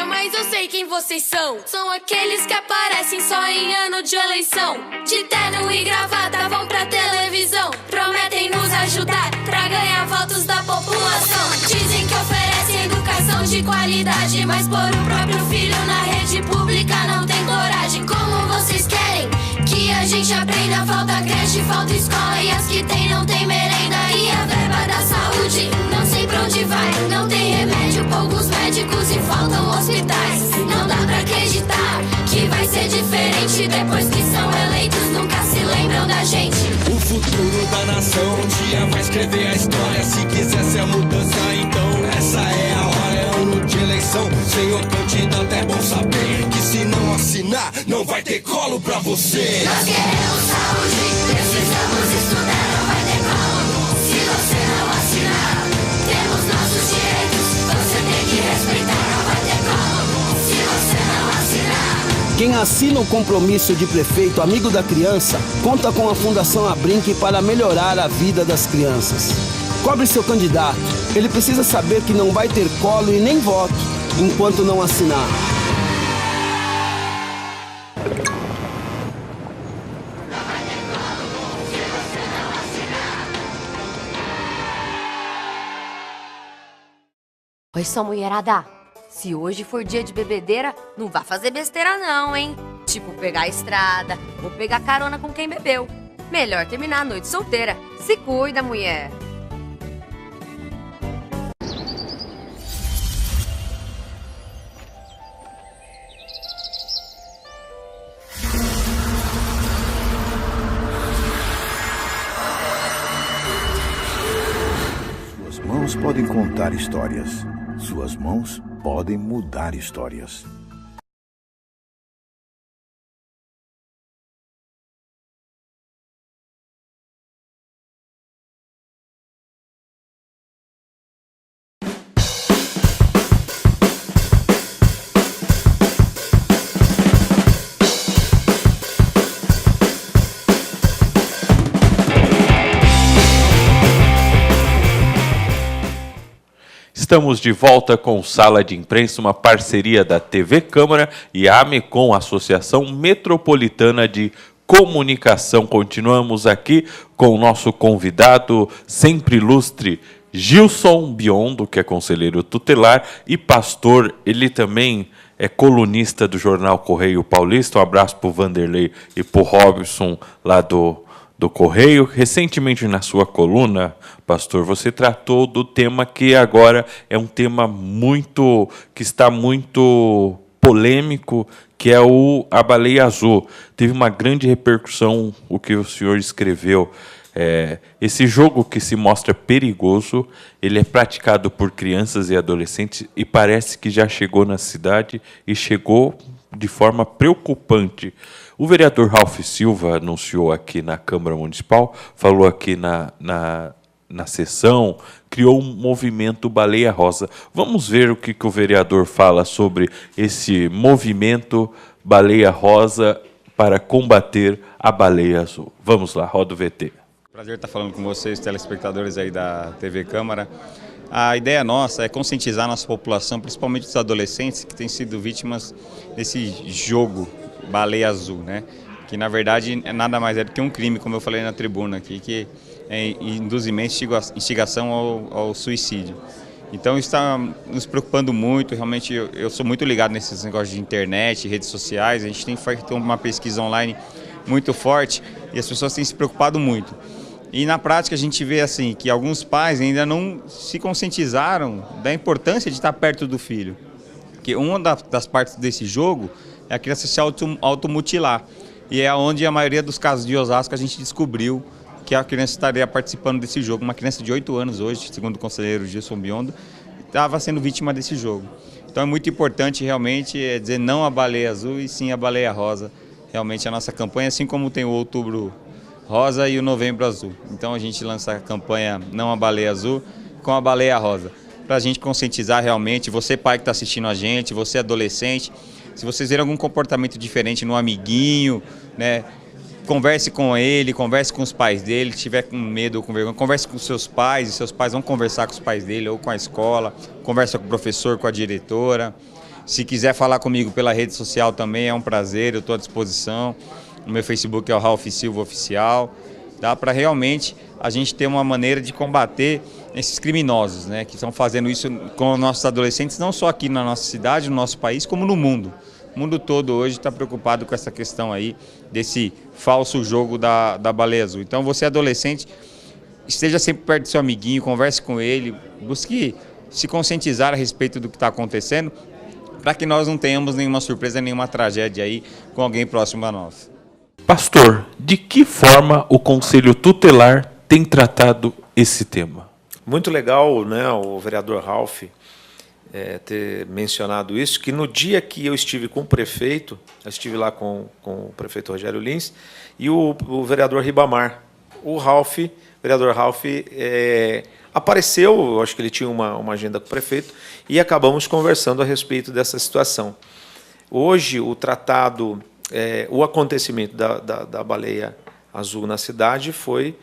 Mas eu sei quem vocês são. São aqueles que aparecem só em ano de eleição. De terno e gravata vão pra televisão. Prometem nos ajudar pra ganhar votos da população. Dizem que oferecem educação de qualidade, mas pôr o próprio filho na rede pública não tem coragem. Como vocês querem que a gente aprenda? Falta creche, falta escola, e as que tem não tem merenda. E a verba da saúde não sei pra onde vai. Não tem remédio, poucos médicos e faltam hospitais. Não dá pra acreditar que vai ser diferente. Depois que são eleitos nunca se lembram da gente. O futuro da nação um dia vai escrever a história. Se quiser ser a mudança, então essa é a hora. É ano de eleição, senhor candidato, é bom saber que se não assinar, não vai ter colo pra você. Nós queremos saúde, precisamos estudar, não vai ter colo se você não assinar. Temos nossos direitos, você tem que respeitar, não vai ter colo se você não assinar. Quem assina o compromisso de prefeito amigo da criança, conta com a Fundação Abrinq para melhorar a vida das crianças. Cobre seu candidato, ele precisa saber que não vai ter colo e nem voto enquanto não assinar. Oi, só mulherada. Se hoje for dia de bebedeira, não vá fazer besteira não, hein? Tipo, pegar a estrada ou pegar carona com quem bebeu. Melhor terminar a noite solteira. Se cuida, mulher. Suas mãos podem contar histórias. Suas mãos podem mudar histórias. Estamos de volta com Sala de Imprensa, uma parceria da TV Câmara e a AMECOM, Associação Metropolitana de Comunicação. Continuamos aqui com o nosso convidado sempre ilustre, Gilson Biondo, que é conselheiro tutelar e pastor. Ele também é colunista do jornal Correio Paulista. Um abraço para o Vanderlei e para o Robson lá do Correio. Recentemente, na sua coluna, pastor, você tratou do tema que agora é um tema que está muito polêmico, que é a baleia azul. Teve uma grande repercussão o que o senhor escreveu. Esse jogo que se mostra perigoso, ele é praticado por crianças e adolescentes e parece que já chegou na cidade e chegou de forma preocupante. O vereador Ralph Silva anunciou aqui na Câmara Municipal, falou aqui na sessão, criou um movimento Baleia Rosa. Vamos ver o que o vereador fala sobre esse movimento Baleia Rosa para combater a baleia azul. Vamos lá, roda o VT. Prazer estar falando com vocês, telespectadores aí da TV Câmara. A ideia nossa é conscientizar a nossa população, principalmente os adolescentes que têm sido vítimas desse jogo Baleia Azul, né? Que na verdade nada mais é do que um crime, como eu falei na tribuna aqui, que é induzimento, instigação ao suicídio. Então isso está nos preocupando muito, realmente eu sou muito ligado nesses negócios de internet, redes sociais. A gente tem feito uma pesquisa online muito forte e as pessoas têm se preocupado muito. E na prática a gente vê assim que alguns pais ainda não se conscientizaram da importância de estar perto do filho. Porque uma das partes desse jogo é a criança se automutilar. E é onde a maioria dos casos de Osasco a gente descobriu que a criança estaria participando desse jogo. Uma criança de 8 anos hoje, segundo o conselheiro Gilson Biondo, estava sendo vítima desse jogo. Então é muito importante realmente dizer não à baleia azul e sim à baleia rosa. Realmente a nossa campanha, assim como tem o Outubro Rosa e o Novembro Azul. Então a gente lança a campanha Não à Baleia Azul com a Baleia Rosa. Para a gente conscientizar realmente, você pai que está assistindo a gente, você adolescente, se vocês verem algum comportamento diferente no amiguinho, né, converse com ele, converse com os pais dele, se tiver com medo ou com vergonha, converse com seus pais, e seus pais vão conversar com os pais dele ou com a escola, conversa com o professor, com a diretora. Se quiser falar comigo pela rede social também é um prazer, eu estou à disposição. O meu Facebook é o Ralph Silva Oficial, tá? Para realmente a gente ter uma maneira de combater esses criminosos, né, que estão fazendo isso com os nossos adolescentes, não só aqui na nossa cidade, no nosso país, como no mundo. O mundo todo hoje está preocupado com essa questão aí, desse falso jogo da baleia azul. Então você adolescente, esteja sempre perto do seu amiguinho, converse com ele, busque se conscientizar a respeito do que está acontecendo, para que nós não tenhamos nenhuma surpresa, nenhuma tragédia aí com alguém próximo a nós. Pastor, de que forma o Conselho Tutelar tem tratado esse tema? Muito legal, né, o vereador Ralph ter mencionado isso, que no dia que eu estive com o prefeito, eu estive lá com o prefeito Rogério Lins e o vereador Ribamar. O vereador Ralph apareceu, eu acho que ele tinha uma agenda com o prefeito, e acabamos conversando a respeito dessa situação. Hoje, o tratado, o acontecimento da baleia azul na cidade foi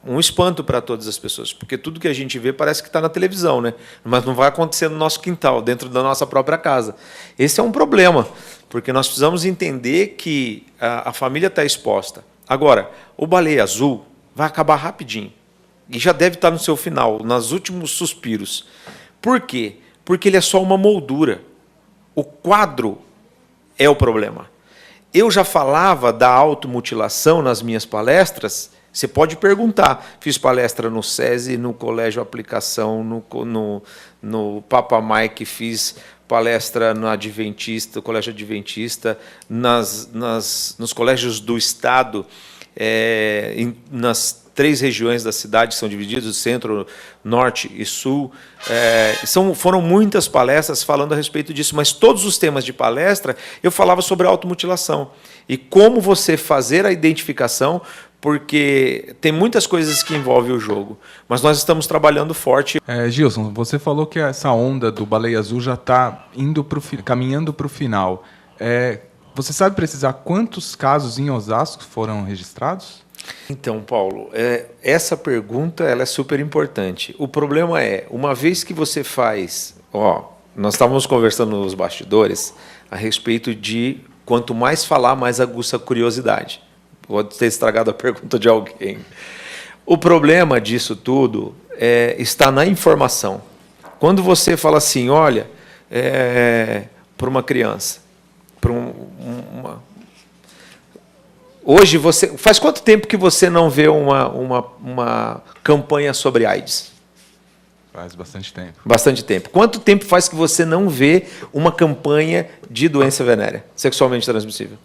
um espanto para todas as pessoas, porque tudo que a gente vê parece que está na televisão, né? Mas não vai acontecer no nosso quintal, dentro da nossa própria casa. Esse é um problema, porque nós precisamos entender que a família está exposta. Agora, o baleia azul vai acabar rapidinho, e já deve estar no seu final, nos últimos suspiros. Por quê? Porque ele é só uma moldura. O quadro é o problema. Eu já falava da automutilação nas minhas palestras. Você pode perguntar. Fiz palestra no SESI, no Colégio Aplicação, no Papa Mike, fiz palestra no Adventista, Colégio Adventista, nos colégios do Estado, nas 3 regiões da cidade que são divididas, centro, norte e sul. Foram muitas palestras falando a respeito disso, mas todos os temas de palestra eu falava sobre a automutilação e como você fazer a identificação, porque tem muitas coisas que envolvem o jogo, mas nós estamos trabalhando forte. Gilson, você falou que essa onda do baleia azul já está caminhando para o final. Você sabe precisar quantos casos em Osasco foram registrados? Então, Paulo, essa pergunta ela é super importante. O problema é, uma vez que você faz... nós estávamos conversando nos bastidores a respeito de quanto mais falar, mais aguça a curiosidade. Pode ter estragado a pergunta de alguém. O problema disso tudo está na informação. Quando você fala assim, olha, para uma criança, para Hoje, faz quanto tempo que você não vê uma campanha sobre AIDS? Faz bastante tempo. Bastante tempo. Quanto tempo faz que você não vê uma campanha de doença venérea sexualmente transmissível?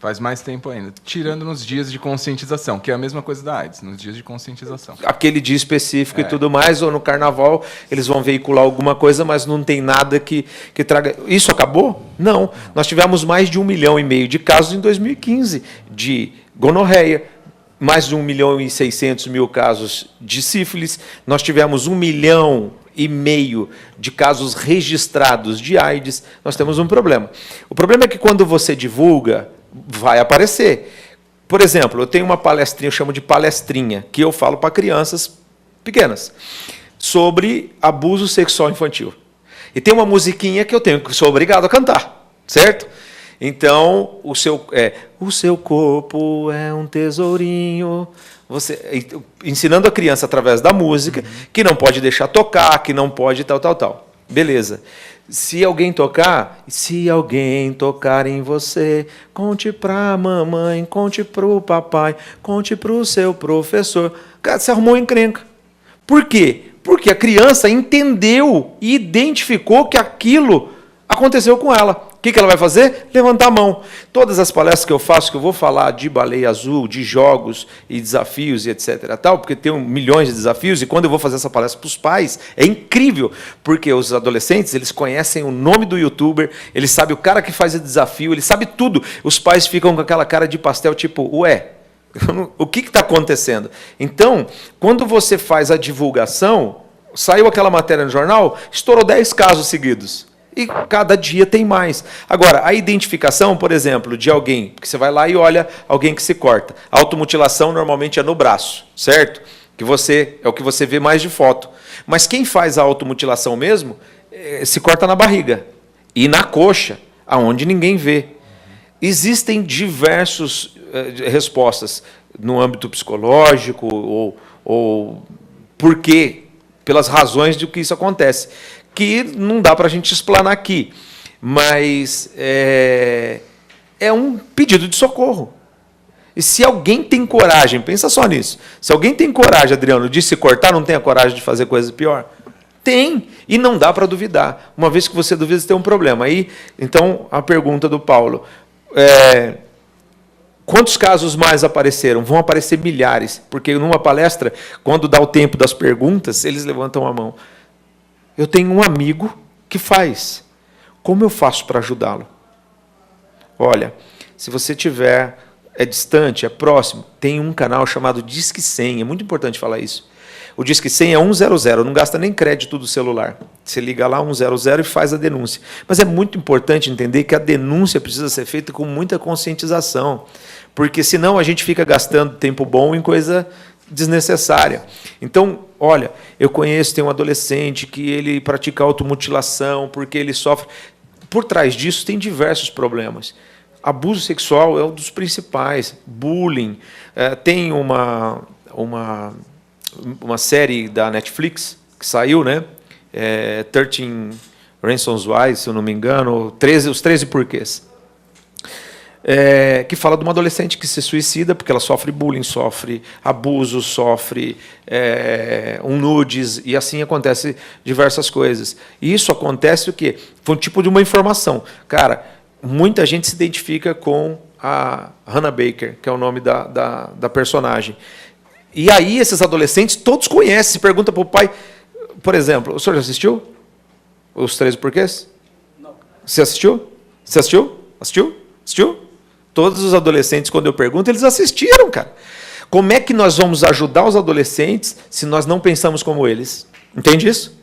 Faz mais tempo ainda, tirando nos dias de conscientização, que é a mesma coisa da AIDS, nos dias de conscientização. Aquele dia específico e tudo mais, ou no carnaval, eles vão veicular alguma coisa, mas não tem nada que traga... Isso acabou? Não. Nós tivemos mais de 1,5 milhão de casos em 2015 de gonorreia, mais de 1.600.000 casos de sífilis, nós tivemos 1,5 milhão de casos registrados de AIDS. Nós temos um problema. O problema é que quando você divulga, vai aparecer. Por exemplo, eu tenho uma palestrinha, eu chamo de palestrinha, que eu falo para crianças pequenas, sobre abuso sexual infantil. E tem uma musiquinha que sou obrigado a cantar, certo? Então, o seu corpo é um tesourinho. Você ensinando a criança através da música que não pode deixar tocar, que não pode tal. Beleza. Se alguém tocar em você, conte pra mamãe, conte pro papai, conte pro seu professor. Cara, você arrumou encrenca. Por quê? Porque a criança entendeu e identificou que aquilo aconteceu com ela. O que ela vai fazer? Levantar a mão. Todas as palestras que eu faço, que eu vou falar de baleia azul, de jogos e desafios e etc. Tal, porque tem milhões de desafios, e quando eu vou fazer essa palestra para os pais, é incrível, porque os adolescentes, eles conhecem o nome do youtuber, eles sabem o cara que faz o desafio, eles sabem tudo. Os pais ficam com aquela cara de pastel, tipo, ué, o que está acontecendo? Então, quando você faz a divulgação, saiu aquela matéria no jornal, estourou 10 casos seguidos. E cada dia tem mais. Agora, a identificação, por exemplo, de alguém, que você vai lá e olha alguém que se corta. A automutilação normalmente é no braço, certo? É o que você vê mais de foto. Mas quem faz a automutilação mesmo, se corta na barriga e na coxa, aonde ninguém vê. Existem diversas respostas no âmbito psicológico ou por quê, pelas razões de que isso acontece, que não dá para a gente explanar aqui, mas é um pedido de socorro. E se alguém tem coragem, pensa só nisso, se alguém tem coragem, Adriano, de se cortar, não tem a coragem de fazer coisa pior? Tem, e não dá para duvidar. Uma vez que você duvida, você tem um problema. Aí, então, a pergunta do Paulo, quantos casos mais apareceram? Vão aparecer milhares, porque numa palestra, quando dá o tempo das perguntas, eles levantam a mão. Eu tenho um amigo que faz. Como eu faço para ajudá-lo? Olha, se você tiver, é distante, é próximo, tem um canal chamado Disque 100, é muito importante falar isso. O Disque 100 é 100, não gasta nem crédito do celular. Você liga lá 100 e faz a denúncia. Mas é muito importante entender que a denúncia precisa ser feita com muita conscientização, porque senão a gente fica gastando tempo bom em coisa desnecessária. Então, olha, eu conheço, tem um adolescente que ele pratica automutilação porque ele sofre. Por trás disso tem diversos problemas. Abuso sexual é um dos principais. Bullying. Tem uma série da Netflix que saiu, né? 13 Reasons Why, se eu não me engano, os 13 porquês. Que fala de uma adolescente que se suicida porque ela sofre bullying, sofre abuso, sofre nudes, e assim acontece diversas coisas. E isso acontece o quê? Foi um tipo de uma informação. Cara, muita gente se identifica com a Hannah Baker, que é o nome da personagem. E aí esses adolescentes, todos conhecem, se pergunta para o pai, por exemplo, o senhor já assistiu os 13 porquês? Não. Você assistiu? Você assistiu? Assistiu? Todos os adolescentes, quando eu pergunto, eles assistiram, cara. Como é que nós vamos ajudar os adolescentes se nós não pensamos como eles? Entende isso?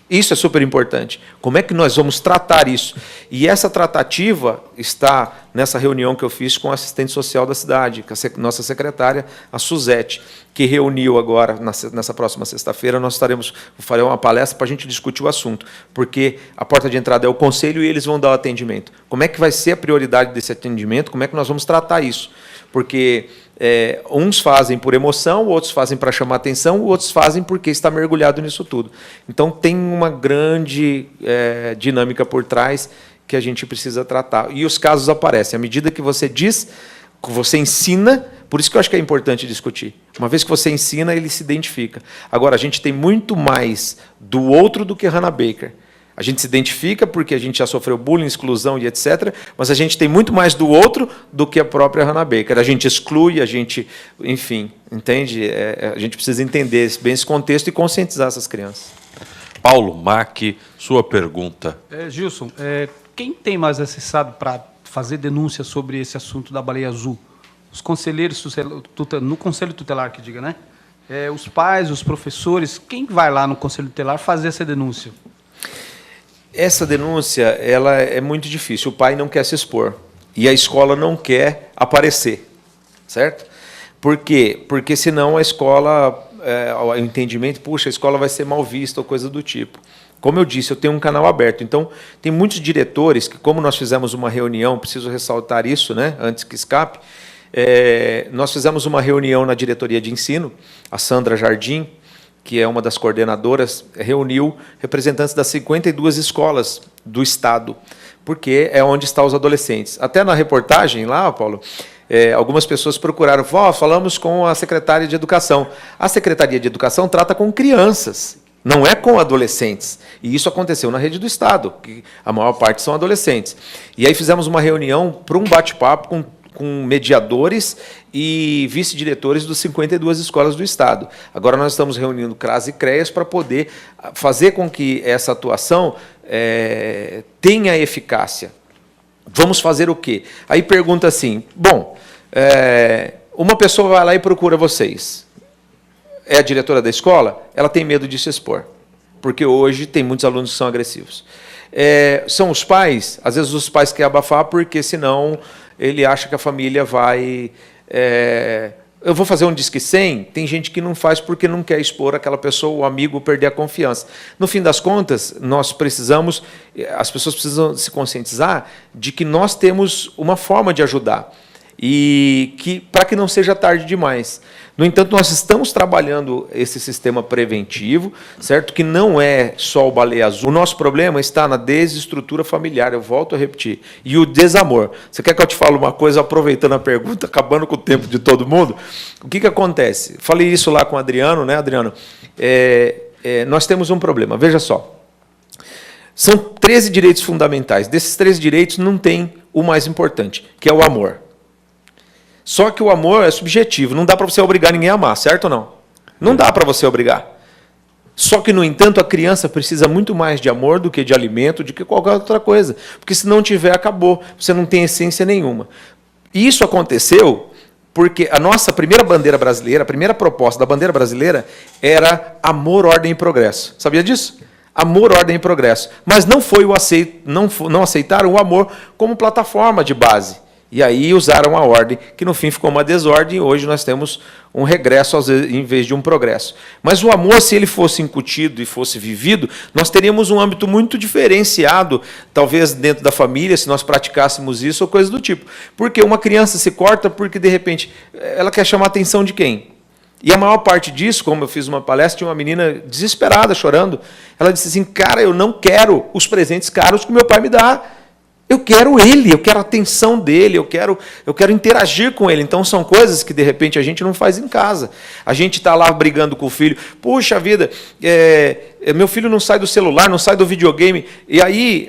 Isso é super importante. Como é que nós vamos tratar isso? E essa tratativa está nessa reunião que eu fiz com a assistente social da cidade, com a nossa secretária, a Suzete, que reuniu agora, nessa próxima sexta-feira, faremos uma palestra para a gente discutir o assunto, porque a porta de entrada é o conselho e eles vão dar o atendimento. Como é que vai ser a prioridade desse atendimento? Como é que nós vamos tratar isso? Porque uns fazem por emoção, outros fazem para chamar atenção, outros fazem porque está mergulhado nisso tudo. Então, tem uma grande dinâmica por trás que a gente precisa tratar. E os casos aparecem. À medida que você diz, que você ensina, por isso que eu acho que é importante discutir. Uma vez que você ensina, ele se identifica. Agora, a gente tem muito mais do outro do que Hannah Baker. A gente se identifica porque a gente já sofreu bullying, exclusão e etc., mas a gente tem muito mais do outro do que a própria Hannah Baker. A gente exclui, enfim, entende? A gente precisa entender bem esse contexto e conscientizar essas crianças. Paulo Mack, sua pergunta. Gilson, quem tem mais acessado para fazer denúncia sobre esse assunto da baleia azul? Os conselheiros, no conselho tutelar, que diga, né? Os pais, os professores, quem vai lá no conselho tutelar fazer essa denúncia? Essa denúncia ela é muito difícil. O pai não quer se expor e a escola não quer aparecer, certo? Por quê? Porque senão a escola, o entendimento, puxa, a escola vai ser mal vista ou coisa do tipo. Como eu disse, eu tenho um canal aberto. Então, tem muitos diretores que, como nós fizemos uma reunião, preciso ressaltar isso, né, antes que escape, nós fizemos uma reunião na diretoria de ensino, a Sandra Jardim, que é uma das coordenadoras, reuniu representantes das 52 escolas do Estado, porque é onde estão os adolescentes. Até na reportagem lá, Paulo, algumas pessoas procuraram, falamos com a secretária de Educação. A Secretaria de Educação trata com crianças, não é com adolescentes. E isso aconteceu na rede do Estado, que a maior parte são adolescentes. E aí fizemos uma reunião para um bate-papo com mediadores e vice-diretores dos 52 escolas do Estado. Agora nós estamos reunindo CRAS e CREAS para poder fazer com que essa atuação tenha eficácia. Vamos fazer o quê? Aí pergunta assim, bom, uma pessoa vai lá e procura vocês. É a diretora da escola? Ela tem medo de se expor, porque hoje tem muitos alunos que são agressivos. São os pais? Às vezes os pais querem abafar, porque senão ele acha que a família vai... eu vou fazer um Disque 100, tem gente que não faz porque não quer expor aquela pessoa, o amigo, perder a confiança. No fim das contas, as pessoas precisam se conscientizar de que nós temos uma forma de ajudar, e para que não seja tarde demais. No entanto, nós estamos trabalhando esse sistema preventivo, certo? Que não é só o Baleia Azul. O nosso problema está na desestrutura familiar, eu volto a repetir, e o desamor. Você quer que eu te fale uma coisa, aproveitando a pergunta, acabando com o tempo de todo mundo? O que acontece? Falei isso lá com o Adriano, né, Adriano? Nós temos um problema, veja só. São 13 direitos fundamentais. Desses 13 direitos, não tem o mais importante, que é o amor. Só que o amor é subjetivo, não dá para você obrigar ninguém a amar, certo ou não? Não dá para você obrigar. Só que, no entanto, a criança precisa muito mais de amor do que de alimento, do que qualquer outra coisa. Porque se não tiver, acabou. Você não tem essência nenhuma. E isso aconteceu porque a nossa primeira bandeira brasileira, a primeira proposta da bandeira brasileira era amor, ordem e progresso. Sabia disso? Amor, ordem e progresso. Mas não aceitaram o amor como plataforma de base. E aí usaram a ordem, que no fim ficou uma desordem, e hoje nós temos um regresso em vez de um progresso. Mas o amor, se ele fosse incutido e fosse vivido, nós teríamos um âmbito muito diferenciado, talvez dentro da família, se nós praticássemos isso ou coisa do tipo. Porque uma criança se corta porque, de repente, ela quer chamar a atenção de quem? E a maior parte disso, como eu fiz uma palestra, tinha uma menina desesperada, chorando. Ela disse assim, cara, eu não quero os presentes caros que meu pai me dá. Eu quero ele, eu quero a atenção dele, eu quero interagir com ele. Então, são coisas que, de repente, a gente não faz em casa. A gente está lá brigando com o filho. Puxa vida, meu filho não sai do celular, não sai do videogame. E aí,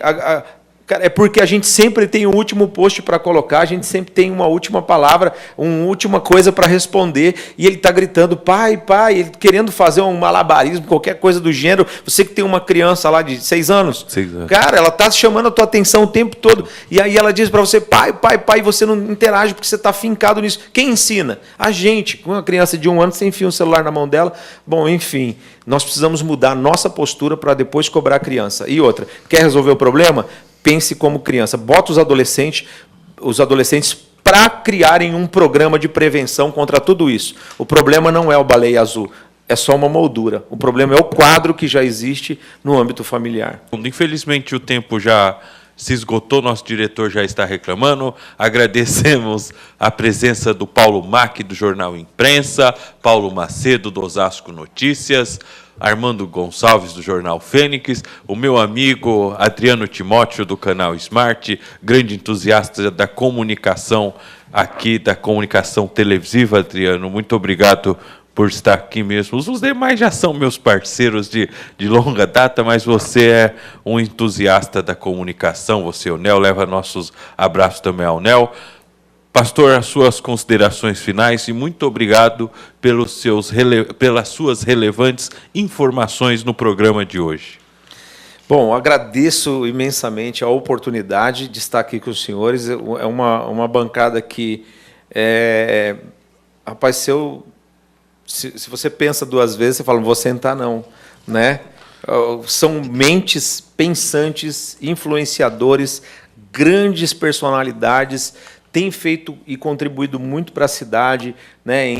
cara, é porque a gente sempre tem o último post para colocar, a gente sempre tem uma última palavra, uma última coisa para responder, e ele está gritando, pai, pai, ele querendo fazer um malabarismo, qualquer coisa do gênero. Você que tem uma criança lá de 6 anos, cara, ela está chamando a tua atenção o tempo todo, e aí ela diz para você, pai, pai, pai, e você não interage porque você está fincado nisso. Quem ensina? A gente. Com uma criança de 1 ano, você enfia um celular na mão dela. Bom, enfim, nós precisamos mudar a nossa postura para depois cobrar a criança. E outra, quer resolver o problema? Pense como criança. Bota os adolescentes para criarem um programa de prevenção contra tudo isso. O problema não é o Baleia Azul, é só uma moldura. O problema é o quadro que já existe no âmbito familiar. Infelizmente, o tempo já se esgotou, nosso diretor já está reclamando. Agradecemos a presença do Paulo Mack, do Jornal Imprensa, Paulo Macedo, do Osasco Notícias, Armando Gonçalves, do Jornal Fênix, o meu amigo Adriano Timóteo, do canal Smart, grande entusiasta da comunicação aqui, da comunicação televisiva. Adriano, muito obrigado por estar aqui mesmo. Os demais já são meus parceiros de longa data, mas você é um entusiasta da comunicação, você, o Nel, leva nossos abraços também ao Nel. Pastor, as suas considerações finais, e muito obrigado pelas suas relevantes informações no programa de hoje. Bom, agradeço imensamente a oportunidade de estar aqui com os senhores. É uma bancada que, rapaz, se você pensa 2 vezes, você fala, não vou sentar não, né? São mentes pensantes, influenciadores, grandes personalidades, têm feito e contribuído muito para a cidade, né?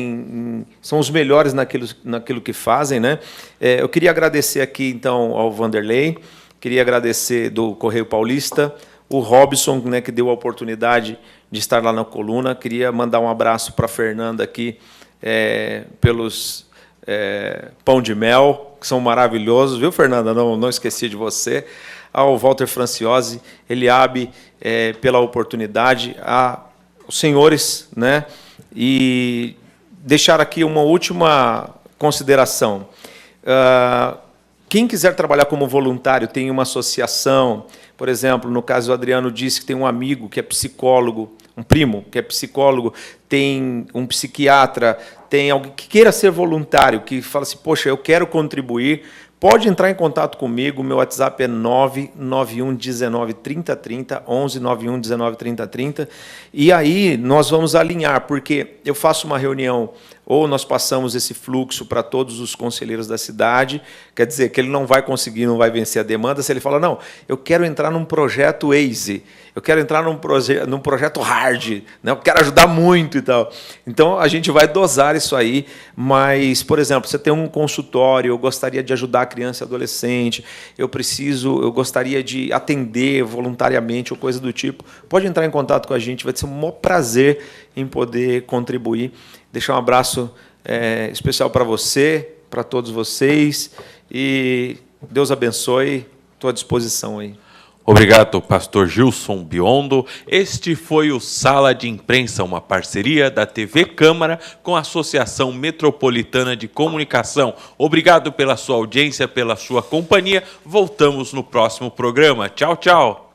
São os melhores naquilo que fazem, né? Eu queria agradecer aqui, então, ao Vanderlei, queria agradecer do Correio Paulista, o Robson, né, que deu a oportunidade de estar lá na coluna, queria mandar um abraço para a Fernanda aqui, pelos Pão de Mel, que são maravilhosos, viu, Fernanda? Não esqueci de você. Ao Walter Franciose, Eliabe, pela oportunidade, aos senhores, né? E deixar aqui uma última consideração. Quem quiser trabalhar como voluntário, tem uma associação, por exemplo, no caso o Adriano disse que tem um amigo que é psicólogo, um primo que é psicólogo, tem um psiquiatra, tem alguém que queira ser voluntário, que fala assim, poxa, eu quero contribuir, pode entrar em contato comigo, meu WhatsApp é 991 19 30 30, 11 91 19 30 30, e aí nós vamos alinhar, porque eu faço uma reunião, ou nós passamos esse fluxo para todos os conselheiros da cidade, quer dizer que ele não vai conseguir, não vai vencer a demanda, se ele fala, não, eu quero entrar num projeto easy, eu quero entrar num projeto hard, né? Eu quero ajudar muito e tal. Então, a gente vai dosar isso aí, mas, por exemplo, você tem um consultório, eu gostaria de ajudar a criança e adolescente, eu gostaria de atender voluntariamente ou coisa do tipo, pode entrar em contato com a gente, vai ser um maior prazer em poder contribuir. Deixar um abraço especial para você, para todos vocês, e Deus abençoe, estou à disposição aí. Obrigado, pastor Gilson Biondo. Este foi o Sala de Imprensa, uma parceria da TV Câmara com a Associação Metropolitana de Comunicação. Obrigado pela sua audiência, pela sua companhia. Voltamos no próximo programa. Tchau, tchau.